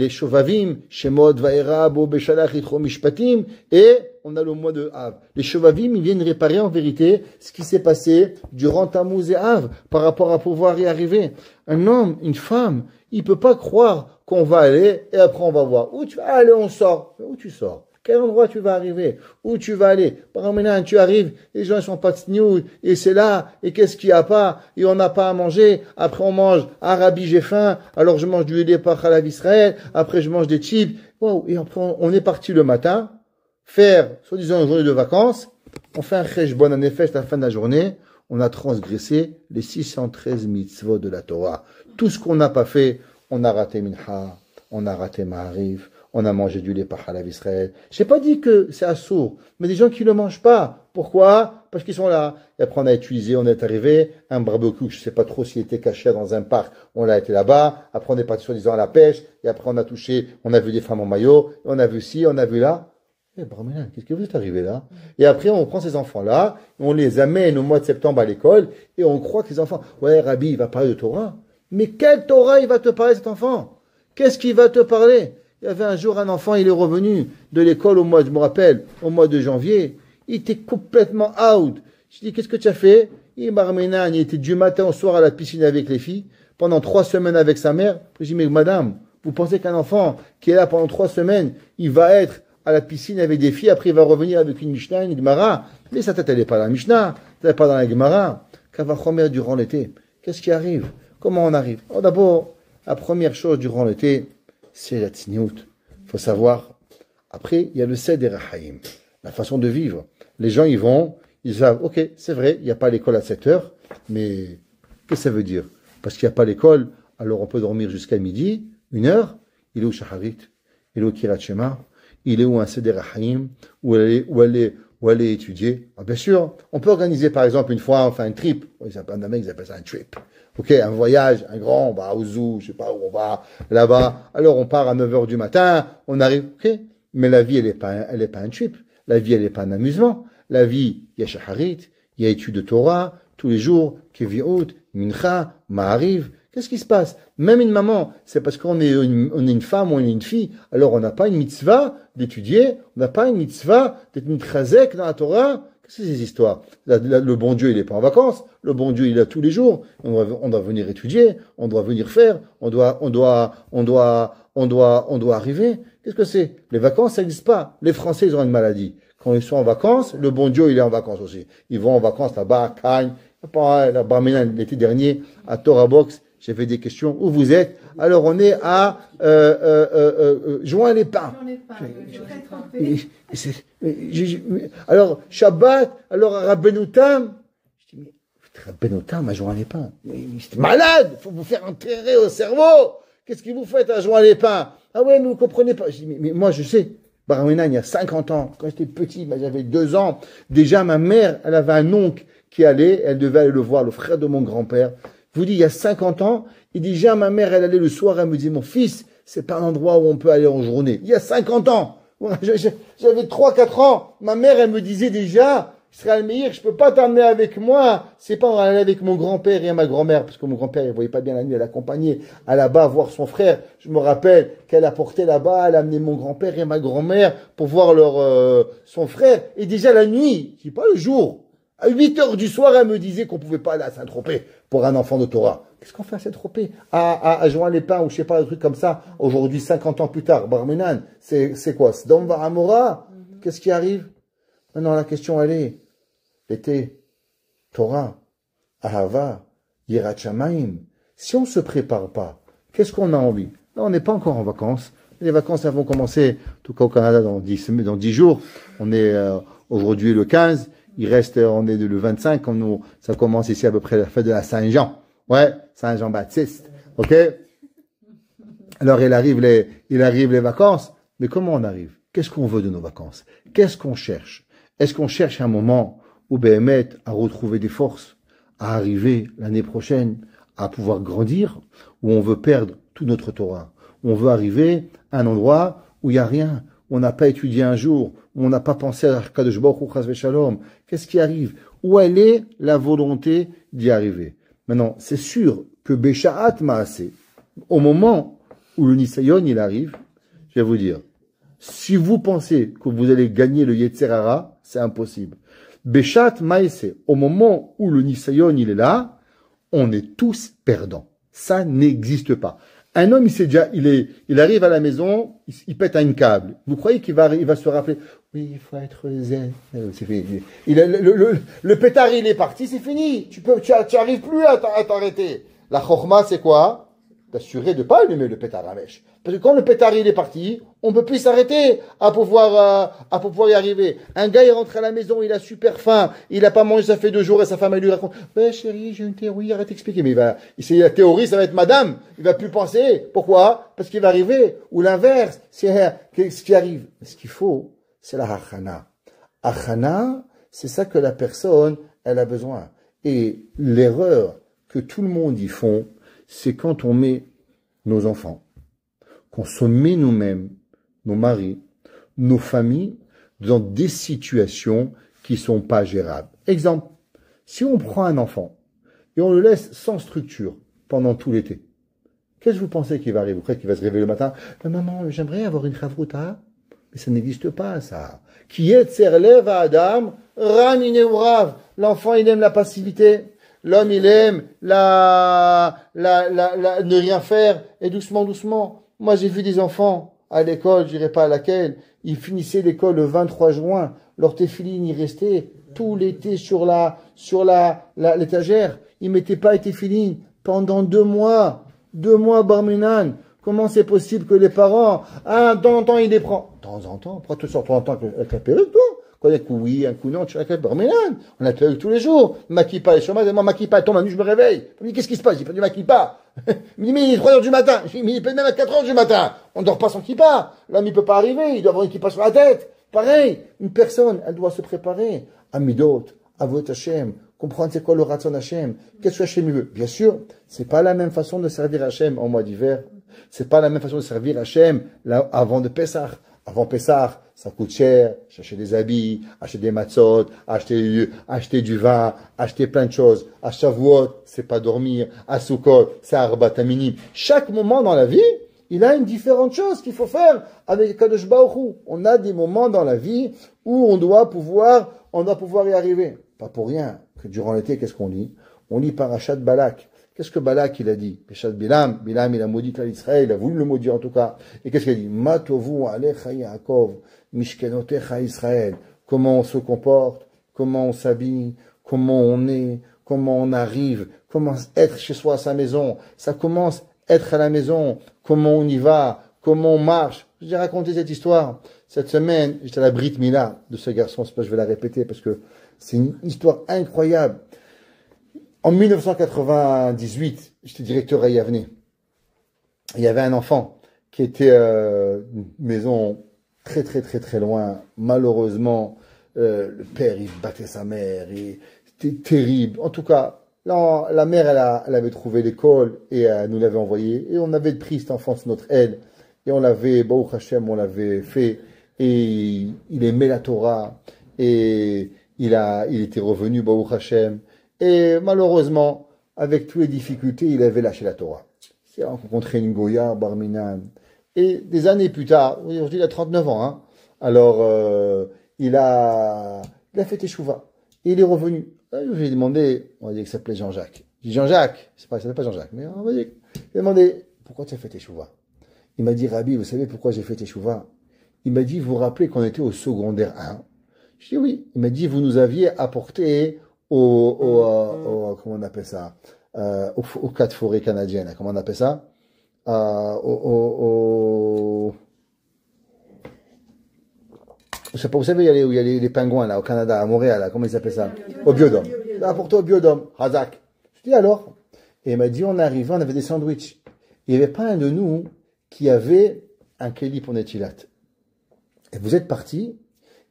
Shovavim, Shemot, Vaera, Bo, Beshalach, Yitro, Mishpatim, et on a le mois de Av. Les Shovavim, ils viennent réparer en vérité ce qui s'est passé durant Tammuz et Av par rapport à pouvoir y arriver. Un homme, une femme, il peut pas croire qu'on va aller et après on va voir. Où tu vas aller, on sort. Mais où tu sors? Quel endroit tu vas arriver? Où tu vas aller? Par exemple, tu arrives, les gens ils sont pas tsniout, et c'est là, et qu'est-ce qu'il y a pas? Et on n'a pas à manger. Après on mange, Arabi j'ai faim, alors je mange du lait par Chalav Israël, après je mange des chips. Wow. Et après on est parti le matin, faire, soi-disant, une journée de vacances, on fait un cheshbon, un effet à la fin de la journée, on a transgressé les 613 mitzvot de la Torah. Tout ce qu'on n'a pas fait, on a raté Mincha, on a raté Ma'ariv, on a mangé du lait par Chalav Israël. J'ai pas dit que c'est assourd, mais des gens qui le mangent pas. Pourquoi? Parce qu'ils sont là. Et après on a utilisé, on est arrivé, un barbecue, je sais pas trop s'il était caché dans un parc, on l'a été là-bas, après on est parti soi-disant à la pêche, et après on a touché, on a vu des femmes en maillot, on a vu ci, on a vu là. Eh, Barménin, qu'est-ce que vous êtes arrivé là? Et après, on prend ces enfants-là, on les amène au mois de septembre à l'école, et on croit que les enfants, ouais, Rabbi, il va parler de Torah. Mais quelle Torah il va te parler, cet enfant? Qu'est-ce qu'il va te parler? Il y avait un jour un enfant, il est revenu de l'école au mois, je me rappelle, au mois de janvier. Il était complètement out. Je dis, qu'est-ce que tu as fait? Il Barménin, il était du matin au soir à la piscine avec les filles, pendant 3 semaines avec sa mère. Je dis, mais madame, vous pensez qu'un enfant qui est là pendant 3 semaines, il va être à la piscine avec des filles, après il va revenir avec une Mishnah, une Gemara, mais sa tête elle n'est pas dans la Mishnah, elle n'est pas dans la Gemara. Kavachomer durant l'été, qu'est-ce qui arrive? Comment on arrive? Oh, d'abord, la première chose durant l'été, c'est la tzniout. Il faut savoir. Après, il y a le Seder Haïm, la façon de vivre. Les gens y vont, ils savent, ok, c'est vrai, il n'y a pas l'école à 7 heures, mais qu'est-ce que ça veut dire? Parce qu'il n'y a pas l'école, alors on peut dormir jusqu'à midi, 1 heure, il est au Shaharit, il est au Kirat Shema, il est où un Seder Haïm, où aller étudier. Ah, bien sûr, on peut organiser par exemple une fois, enfin un trip, ils appellent ça un trip. Ok, un voyage, un grand, on va au zoo, je sais pas où on va, là-bas. Alors on part à 9 heures du matin, on arrive, ok. Mais la vie, elle est pas un trip. La vie, elle est pas un amusement. La vie, il y a Shaharit, il y a étude de Torah, tous les jours, Keviot, Mincha, Ma'ariv. Qu'est-ce qui se passe? Même une maman, c'est parce qu'on est une femme ou on est une fille, alors on n'a pas une mitzvah d'étudier, on n'a pas une mitzvah d'être mitchazek dans la Torah. Qu'est-ce que c'est ces histoires? Le bon Dieu, il n'est pas en vacances. Le bon Dieu, il est là tous les jours. On doit venir étudier, on doit venir faire, on doit arriver. Qu'est-ce que c'est? Les vacances, ça n'existe pas. Les Français, ils ont une maladie. Quand ils sont en vacances, le bon Dieu, il est en vacances aussi. Ils vont en vacances là-bas, à Cannes, là-bas, l'été dernier, à Torah Box. J'ai fait des questions. Où vous êtes? Alors, on est à Juan-les-Pins. Alors, Shabbat, alors à Rabbenoutam. Je dis, mais Rabbenoutam à Juan-les-Pins. C'est malade! Il faut vous faire enterrer au cerveau! Qu'est-ce que vous faites à Juan-les-Pins? Ah ouais, mais vous comprenez pas. Je dis, mais moi, je sais. Barménan, il y a 50 ans, quand j'étais petit, j'avais 2 ans, déjà ma mère, elle avait un oncle qui allait, elle devait aller le voir, le frère de mon grand-père. Je vous dis, il y a 50 ans, et déjà ma mère, elle allait le soir, elle me disait, mon fils, c'est pas un endroit où on peut aller en journée. Il y a 50 ans. J'avais 3-4 ans. Ma mère, elle me disait déjà, Israël Meir, je peux pas t'emmener avec moi. C'est pas, on va aller avec mon grand-père et ma grand-mère, parce que mon grand-père, il voyait pas bien la nuit, elle accompagnait à là-bas voir son frère. Je me rappelle qu'elle apportait là-bas, elle a amené mon grand-père et ma grand-mère pour voir son frère. Et déjà la nuit, c'est pas le jour. À 8 heures du soir, elle me disait qu'on pouvait pas aller à Saint-Tropez pour un enfant de Torah. Qu'est-ce qu'on fait à Saint-Tropez? À Juan-les-Pins, ou je sais pas, un truc comme ça. Aujourd'hui, 50 ans plus tard, Barménan, c'est quoi? C'est Sdom Vahamora? Qu'est-ce qui arrive? Maintenant, la question, elle est, l'été, Torah, Ahava, Yirat Shamayim. Si on ne se prépare pas, qu'est-ce qu'on a envie? Là, on n'est pas encore en vacances. Les vacances, elles vont commencer, en tout cas au Canada, dans 10 jours. On est aujourd'hui le 15. Il reste, on est le 25, ça commence ici à peu près la fête de la Saint-Jean. Ouais, Saint-Jean-Baptiste. Ok? Alors, il arrive les vacances. Mais comment on arrive? Qu'est-ce qu'on veut de nos vacances? Qu'est-ce qu'on cherche? Est-ce qu'on cherche un moment où Béhémet à retrouver des forces, à arriver l'année prochaine, à pouvoir grandir, où on veut perdre toute notre Torah. On veut arriver à un endroit où il n'y a rien, où on n'a pas étudié un jour, où on n'a pas pensé à Kadosh Baruch Hu Chas v'Shalom. Qu'est-ce qui arrive? Où elle est la volonté d'y arriver? Maintenant, c'est sûr que Bécha'at Maaseh, au moment où le Nisayon il arrive, je vais vous dire, si vous pensez que vous allez gagner le Yetzer Hara, c'est impossible. Bécha'at Maaseh, au moment où le Nisayon il est là, on est tous perdants. Ça n'existe pas. Un homme, il arrive à la maison, il pète un câble. Vous croyez qu'il va se rappeler? Oui, il faut être zen. C'est fini. Le pétard, il est parti, c'est fini. Tu arrives plus à t'arrêter. La chorma, c'est quoi? D'assurer de ne pas allumer le pétard à mèche. Parce que quand le pétard, il est parti, on ne peut plus s'arrêter à pouvoir y arriver. Un gars, il rentre à la maison, il a super faim, il n'a pas mangé, ça fait 2 jours, et sa femme, elle lui raconte, chérie, j'ai une théorie, arrête d'expliquer. Mais la théorie, ça va être madame. Il va plus penser. Pourquoi? Parce qu'il va arriver. Ou l'inverse. C'est ce qui arrive. Ce qu'il faut, c'est la hachana. Hachana, c'est ça que la personne, elle a besoin. Et l'erreur que tout le monde y font, c'est quand on met nos enfants, qu'on se met nous-mêmes, nos maris, nos familles, dans des situations qui sont pas gérables. Exemple, si on prend un enfant et on le laisse sans structure pendant tout l'été, qu'est-ce que vous pensez qu'il va arriver? Vous croyez qu'il va se réveiller le matin? Maman, j'aimerais avoir une chavruta. Mais ça n'existe pas, ça. Qui est serlev à Adam, ramine ou rav. L'enfant, il aime la passivité. L'homme, il aime ne rien faire. Et doucement, doucement. Moi, j'ai vu des enfants à l'école, je dirais pas à laquelle, ils finissaient l'école le 23 juin. Leur téfiline, il restait tout l'été sur l'étagère. Ils mettaient pas les téfilines pendant 2 mois. 2 mois, barminan. Comment c'est possible que les parents, de temps en temps, ils les prennent? De temps en temps, pourquoi tu sors de temps en temps avec la perruque, toi? Quand il y a un coup oui, un coup non, tu as la perruque. Mais non, on a la perruque tous les jours. Maquille pas, les chômages, moi, maquille pas, tombe, je me réveille. Je me dis, qu'est-ce qui se passe? J'ai pas du maquille pas. Il me dit, mais il est 3 heures du matin. Je dis, mais il peut même à 4 heures du matin. On dort pas sans kippa. L'homme, il peut pas arriver. Il doit avoir une kippa sur la tête. Pareil. Une personne, elle doit se préparer. Amidot, avouer Hashem. Comprendre c'est quoi le Ratzon Hashem. Qu'est-ce que Hashem veut? Bien sûr, c'est pas la même façon de servir Hashem en mois d'hiver. C'est pas la même façon de servir Hashem là, avant de Pessah. Avant Pessah, ça coûte cher, acheter des habits, acheter des matzot, acheter du vin, acheter plein de choses. À Shavuot, c'est pas dormir. À Sukkot, c'est Arbat Aminim. Chaque moment dans la vie, il a une différente chose qu'il faut faire avec Kadosh Baruch Hu. On a des moments dans la vie où on doit pouvoir y arriver. Pas pour rien que durant l'été, qu'est-ce qu'on lit? On lit Parashat Balak. Qu'est-ce que Balak il a dit? Parashat Bilam, il a maudit l'Israël, il a voulu le maudire en tout cas. Et qu'est-ce qu'il a dit? Matovu alecha Yaakov, mishkenotecha Israël. Comment on se comporte, comment on s'habille, comment on est, comment on arrive, comment être chez soi à sa maison. Ça commence être à la maison, comment on y va, comment on marche. J'ai raconté cette histoire. Cette semaine, j'étais à la Brit Mila de ce garçon, c'est pas je vais la répéter parce que c'est une histoire incroyable. En 1998, j'étais directeur à Yavne. Il y avait un enfant qui était une maison très très très très loin. Malheureusement, le père il battait sa mère, c'était terrible. En tout cas, la mère elle avait trouvé l'école et elle nous l'avait envoyé et on avait pris cet enfant sur notre aile et on l'avait, Baruch Hashem, on l'avait fait et il aimait la Torah et il était revenu, Baruch Hashem. Et malheureusement, avec toutes les difficultés, il avait lâché la Torah. Il a rencontré une Goya, Barminan. Et des années plus tard, aujourd'hui il a 39 ans, hein, alors il a fait Teshuvah. Et il est revenu. Je lui ai demandé, on va dire qu'il s'appelait Jean-Jacques. Je dis Jean-Jacques, ça s'appelle pas Jean-Jacques, mais on va dire. Je lui ai demandé, pourquoi tu as fait Teshuvah? Il m'a dit, Rabbi, vous savez pourquoi j'ai fait Teshuvah? Il m'a dit, vous vous rappelez qu'on était au secondaire 1? Je dis oui. Il m'a dit, vous nous aviez apporté comment on appelle ça, aux 4 forêts canadiennes, comment on appelle ça, je sais pas, vous savez, il y a les pingouins, là, au Canada, à Montréal, là, comment ils appellent ça? Au Biodôme. Là, apporté au Biodôme, Razak. Je dis alors. Et il m'a dit, on est arrivé, on avait des sandwichs. Il n'y avait pas un de nous qui avait un kéli pour Netilat. Et vous êtes parti,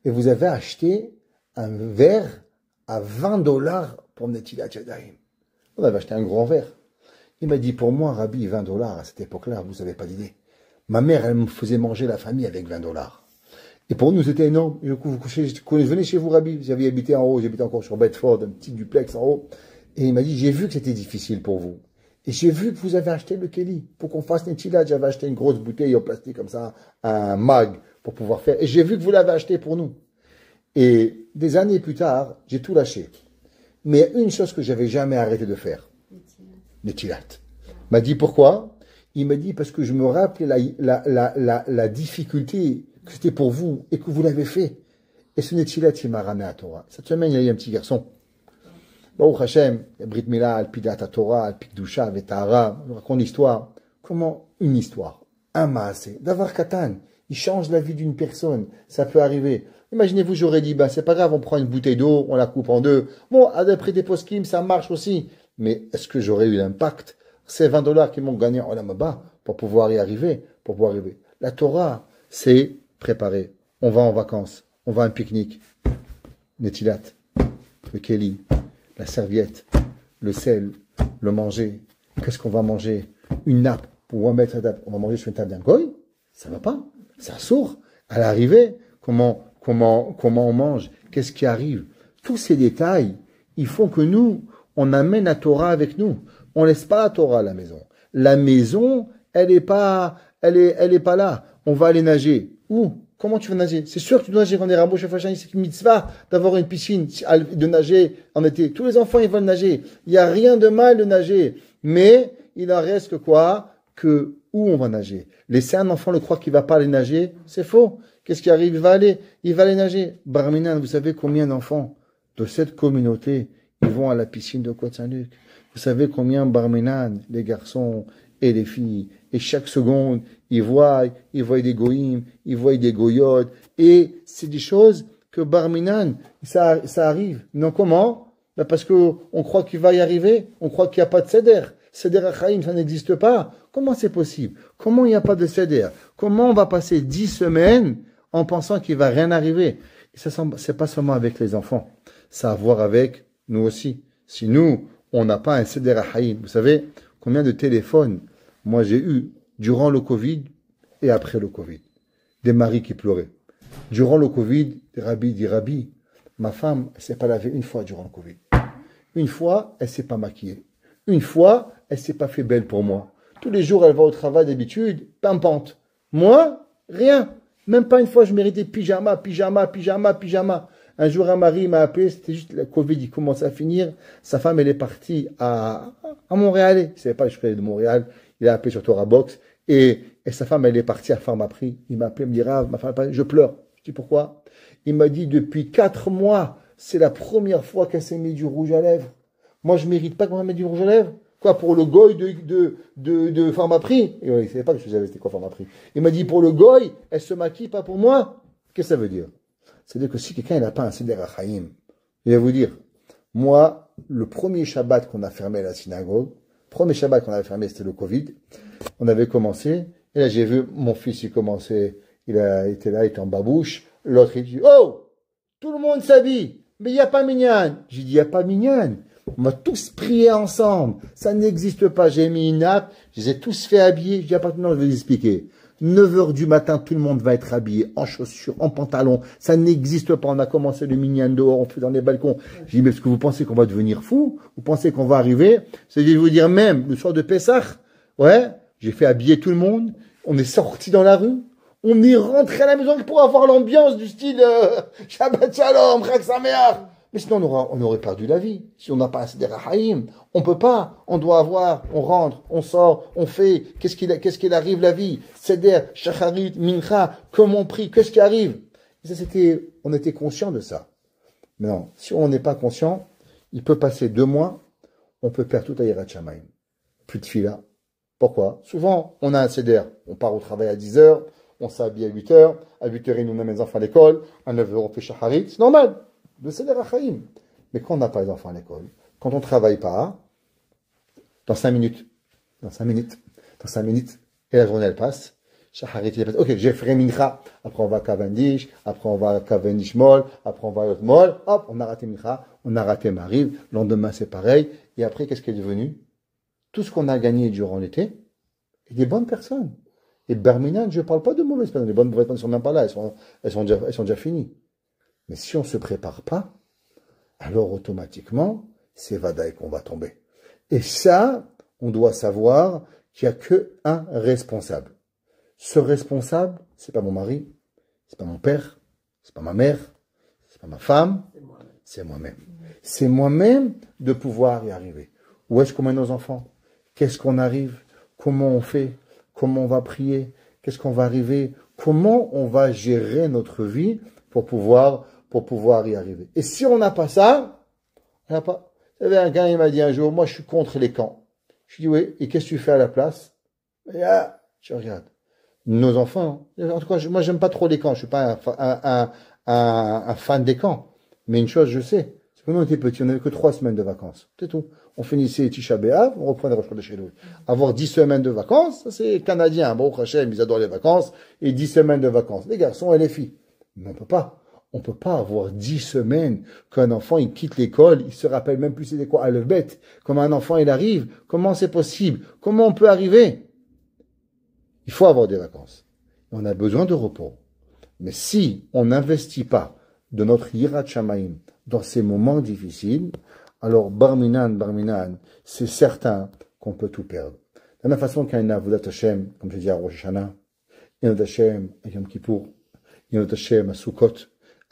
et vous avez acheté un verre à $20 pour Netilat Yadayim. On avait acheté un grand verre. Il m'a dit, pour moi, Rabbi, 20 dollars à cette époque-là, vous n'avez pas d'idée. Ma mère, elle me faisait manger la famille avec 20 dollars. Et pour nous, c'était énorme. Et du coup, venez chez vous, Rabbi. J'avais habité en haut, j'habitais encore sur Bedford, un petit duplex en haut. Et il m'a dit, j'ai vu que c'était difficile pour vous. Et j'ai vu que vous avez acheté le Kelly pour qu'on fasse Netilat. J'avais acheté une grosse bouteille en plastique comme ça, un mag pour pouvoir faire. Et j'ai vu que vous l'avez acheté pour nous. Et des années plus tard, j'ai tout lâché. Mais une chose que j'avais jamais arrêté de faire. Netilat. Il m'a dit pourquoi? Il m'a dit parce que je me rappelais la difficulté que c'était pour vous et que vous l'avez fait. Et ce Netilat, il m'a ramené à Torah. Cette semaine, il y a eu un petit garçon. Baruch Hashem, Brit Mila, Alpidat Torah, Alpikdusha, Vetara, on raconte l'histoire. Comment une histoire? Un maasé, d'avoir Katan, il change la vie d'une personne, ça peut arriver. Imaginez-vous, j'aurais dit, ben c'est pas grave, on prend une bouteille d'eau, on la coupe en deux. Bon, d'après des poskim, ça marche aussi. Mais est-ce que j'aurais eu l'impact? C'est 20 dollars qui m'ont gagné en Olam pour pouvoir y arriver, pour pouvoir arriver. La Torah, c'est préparer. On va en vacances, on va à un pique-nique. Netilat, le Kelly, la serviette, le sel, le manger. Qu'est-ce qu'on va manger? Une nappe pour mettre la table. On va manger sur une table d'un goy? Ça va pas. Ça sourd. À l'arrivée, comment on mange? Qu'est-ce qui arrive? Tous ces détails, ils font que nous, on amène la Torah avec nous. On laisse pas la Torah à la maison. La maison, elle est pas là. On va aller nager. Où? Comment tu vas nager? C'est sûr que tu dois nager quand on est Rambo Shafachan, c'est une mitzvah d'avoir une piscine, de nager en été. Tous les enfants, ils veulent nager. Il n'y a rien de mal de nager. Mais il en reste que quoi? Que où on va nager? Laisser un enfant le croire qu'il va pas aller nager, c'est faux. Qu'est-ce qui arrive? Il va aller nager. Barminan, vous savez combien d'enfants de cette communauté, ils vont à la piscine de Côte-Saint-Luc? Vous savez combien Barminan, les garçons et les filles, et chaque seconde, ils voient des goïms, ils voient des goyotes, et c'est des choses que Barminan, ça arrive. Non, comment? Ben parce que on croit qu'il va y arriver, on croit qu'il n'y a pas de Seder. Seder Achaim, ça n'existe pas. Comment c'est possible? Comment il n'y a pas de Seder? Comment on va passer 10 semaines en pensant qu'il va rien arriver? Et ça, c'est pas seulement avec les enfants. Ça a à voir avec nous aussi. Si nous, on n'a pas un Seder Achaim, vous savez combien de téléphones moi j'ai eu durant le Covid et après le Covid? Des maris qui pleuraient. Durant le Covid, Rabbi dit, Rabbi, ma femme, elle s'est pas lavée une fois durant le Covid. Une fois, elle s'est pas maquillée. Une fois, elle s'est pas fait belle pour moi. Tous les jours, elle va au travail d'habitude, pimpante. Moi, rien. Même pas une fois, je méritais pyjama. Un jour, un mari m'a appelé, c'était juste le Covid, il commençait à finir. Sa femme, elle est partie à Montréal. Il ne savait pas que je venais de Montréal. Il a appelé sur Torah Box. Et sa femme, elle est partie à Pharmaprix. Il m'a appelé, il me dit, Rav, ma femme, je pleure. Je dis, pourquoi? Il m'a dit, depuis 4 mois, c'est la première fois qu'elle s'est mis du rouge à lèvres. Moi, je mérite pas qu'on me mette du rouge à lèvres. Quoi, pour le goy de Pharmaprix? Et il ne savait pas que je savais c'était quoi Pharmaprix. Il m'a dit, pour le goy, elle se maquille pas pour moi. Qu'est-ce que ça veut dire? C'est-à-dire que si quelqu'un n'a pas un Seder Achaim, il va vous dire, moi, le premier Shabbat qu'on a fermé à la synagogue, premier Shabbat qu'on avait fermé, c'était le Covid, on avait commencé, et là j'ai vu mon fils, il commençait, il était là, il était en babouche, l'autre il dit, oh, tout le monde s'habille, mais il n'y a pas Minyan. J'ai dit, il n'y a pas Minyan. On va tous prier ensemble, ça n'existe pas. J'ai mis une nappe, je les ai tous fait habiller, je dis, à partir de maintenant, je vais vous expliquer. 9 heures du matin, tout le monde va être habillé, en chaussures, en pantalon. Ça n'existe pas. On a commencé le minyan dehors, on fait dans les balcons. Je dis, mais est-ce que vous pensez qu'on va devenir fou? Vous pensez qu'on va arriver? C'est-à-dire, je vous dire, même, le soir de Pessah, ouais, j'ai fait habiller tout le monde. On est sorti dans la rue. On est rentré à la maison pour avoir l'ambiance du style, Shabbat Shalom, Chag Sameach. Mais sinon, on aurait perdu la vie. Si on n'a pas un Seder Achaim, on peut pas. On doit avoir, on rentre, on sort, on fait. Qu'est-ce qu'il arrive la vie? Seder, Shacharit, Mincha, comment on prie? Qu'est-ce qui arrive? Et ça, on était conscient de ça. Mais non, si on n'est pas conscient, il peut passer 2 mois, on peut perdre tout à Yirat Shamayim. Plus de fila. Pourquoi? Souvent, on a un Seder. On part au travail à 10 heures, on s'habille à 8 heures. À 8 heures, nous met les enfants à l'école. À 9 heures, on fait Shacharit. C'est normal. Le Seder Achaim. Mais quand on n'a pas les enfants à l'école, quand on ne travaille pas, dans 5 minutes, et la journée elle passe, Shacharit, il passe, ok, j'ai fait Mincha, après on va à Cavendish, après on va à Cavendish Mall, après on va à l'autre Mall, hop, on a raté Mincha, on a raté Mariv, le lendemain c'est pareil, et après qu'est-ce qui est devenu? tout ce qu'on a gagné durant l'été, et des bonnes personnes. Et Barminan, je ne parle pas de mauvaises personnes. Les bonnes personnes ne sont même pas là, elles sont déjà finies. Mais si on ne se prépare pas, alors automatiquement, c'est Vadaï qu'on va tomber. Et ça, on doit savoir qu'il n'y a qu'un responsable. Ce responsable, c'est pas mon mari, c'est pas mon père, c'est pas ma mère, c'est pas ma femme, c'est moi-même. C'est moi-même de pouvoir y arriver. Où est-ce qu'on met nos enfants? Qu'est-ce qu'on arrive? Comment on fait? Comment on va prier? Qu'est-ce qu'on va arriver? Comment on va gérer notre vie pour pouvoir y arriver? Et si on n'a pas ça, on n'a pas. Vous savez, un gars, il m'a dit un jour, moi je suis contre les camps. Je lui dis, oui, et qu'est-ce que tu fais à la place? Et là, tu regardes. Nos enfants, en tout cas, moi j'aime pas trop les camps, je suis pas un fan des camps. Mais une chose, je sais, c'est que quand on était petits, on n'avait que 3 semaines de vacances. C'est tout. On finissait Tisha B'Av, on reprenait Rosh Chodesh Elul. Avoir 10 semaines de vacances, ça c'est canadien. Bon, Hachem, ils adorent les vacances, et 10 semaines de vacances. Les garçons et les filles. Mais on peut pas. On peut pas avoir 10 semaines qu'un enfant, il quitte l'école, il se rappelle même plus c'est quoi, à le bête. Comment un enfant, il arrive. Comment c'est possible? Comment on peut arriver? Il faut avoir des vacances. On a besoin de repos. Mais si on n'investit pas de notre Yirat Shamayim dans ces moments difficiles, alors Barminan, c'est certain qu'on peut tout perdre. De la même façon qu'il y a une Avodat Hashem, comme je dis à Rosh Hashanah, il y a une Avodat Hashem à Yom Kippour, il y a une Avodat Hashem à Sukkot.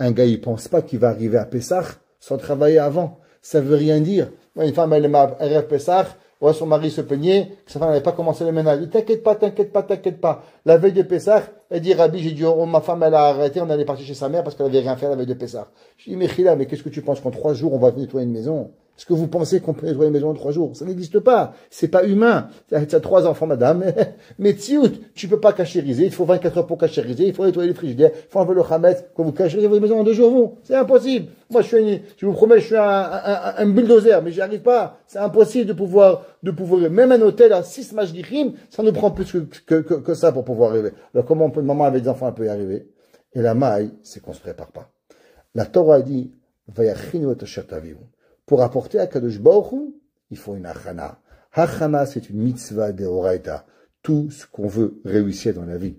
Un gars, il pense pas qu'il va arriver à Pessah sans travailler avant. Ça veut rien dire. Une femme, elle arrive à Pessah, ouais, son mari se plaignait que sa femme n'avait pas commencé le ménage. Il dit, t'inquiète pas. La veille de Pessah, elle dit, Rabbi, j'ai dit, oh, ma femme, elle a arrêté, on allait partir chez sa mère parce qu'elle avait rien fait la veille de Pessah. Je dis, Mechila, mais qu'est-ce que tu penses qu'en 3 jours, on va nettoyer une maison? Est-ce que vous pensez qu'on peut nettoyer une maison en 3 jours? Ça n'existe pas. C'est pas humain. Tu as 3 enfants, madame. Mais tiout, tu peux pas cachériser. Il faut 24 heures pour cachériser. Il faut nettoyer les frigidaires. Il faut enlever le khamet. Quand vous cachérisez votre maison en 2 jours, vous. C'est impossible. Moi, je vous promets, je suis un bulldozer, mais j'y arrive pas. C'est impossible de pouvoir, même un hôtel à 6 mashgichim, ça nous prend plus que ça pour pouvoir arriver. Alors, comment on peut, maman avec des enfants, elle peut y arriver? Et la maille, c'est qu'on se prépare pas. La Torah dit, vayachinu et asher tavivu. Pour apporter à Kadosh Baruch Hu, il faut une achana. Achana, c'est une mitzvah de Horaïta. Tout ce qu'on veut réussir dans la vie.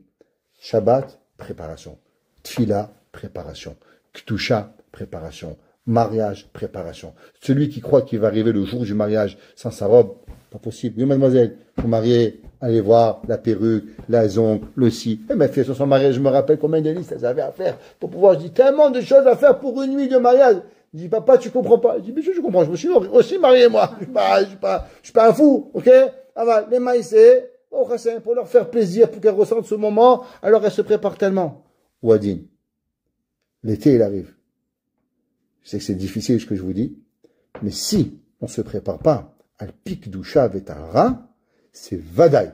Shabbat, préparation. Tfila, préparation. Ktusha, préparation. Mariage, préparation. Celui qui croit qu'il va arriver le jour du mariage sans sa robe, pas possible. Oui, mademoiselle, vous mariez, allez voir la perruque, la zongue, le si. Et ma fille, sur son mariage, je me rappelle combien de listes elles avaient à faire pour pouvoir, je dis, tellement de choses à faire pour une nuit de mariage. Je dis, papa, tu comprends pas. Je dis, mais je comprends, je me suis aussi marié, moi. Je suis pas un fou, ok? Ah bah, les maïsés, pour leur faire plaisir, pour qu'elles ressentent ce moment, alors elles se préparent tellement. Ouadin, l'été, il arrive. Je sais que c'est difficile ce que je vous dis, mais si on se prépare pas à le pic d'Oucha Vetara, c'est Vadaï.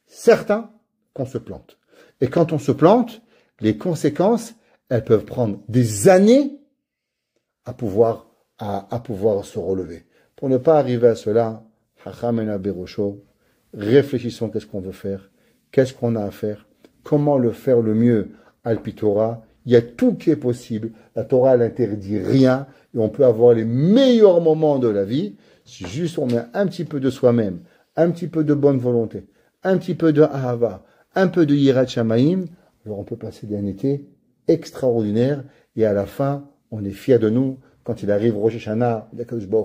Certain qu'on se plante. Et quand on se plante, les conséquences, elles peuvent prendre des années à pouvoir se relever. Pour ne pas arriver à cela, Hachamena Berosho, réfléchissons qu'est-ce qu'on veut faire, qu'est-ce qu'on a à faire, comment le faire le mieux al Torah. Il y a tout qui est possible. La Torah, elle n'interdit rien et on peut avoir les meilleurs moments de la vie si juste on met un petit peu de soi-même, un petit peu de bonne volonté, un petit peu de ahava, un peu de yirat shamayim. Alors on peut passer un été extraordinaire et à la fin, on est fier de nous. Quand il arrive Rosh Hashanah,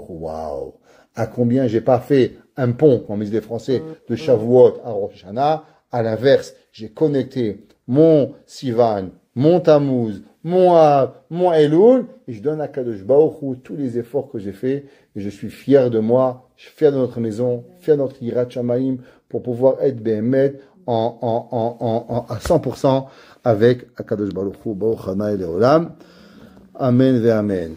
waouh! À combien j'ai pas fait un pont, comme disent les Français, de Shavuot à Rosh Hashanah. À l'inverse, j'ai connecté mon Sivan, mon Tammuz, mon Av, mon Elul, et je donne à Kadosh Baruch Hu tous les efforts que j'ai faits, et je suis fier de moi, je suis fier de notre maison, fier de notre Yirat Shamayim, pour pouvoir être Behemet à 100% avec Akadosh Baruch Hu, Baruch Hana et Leolam. Amen ve Amen.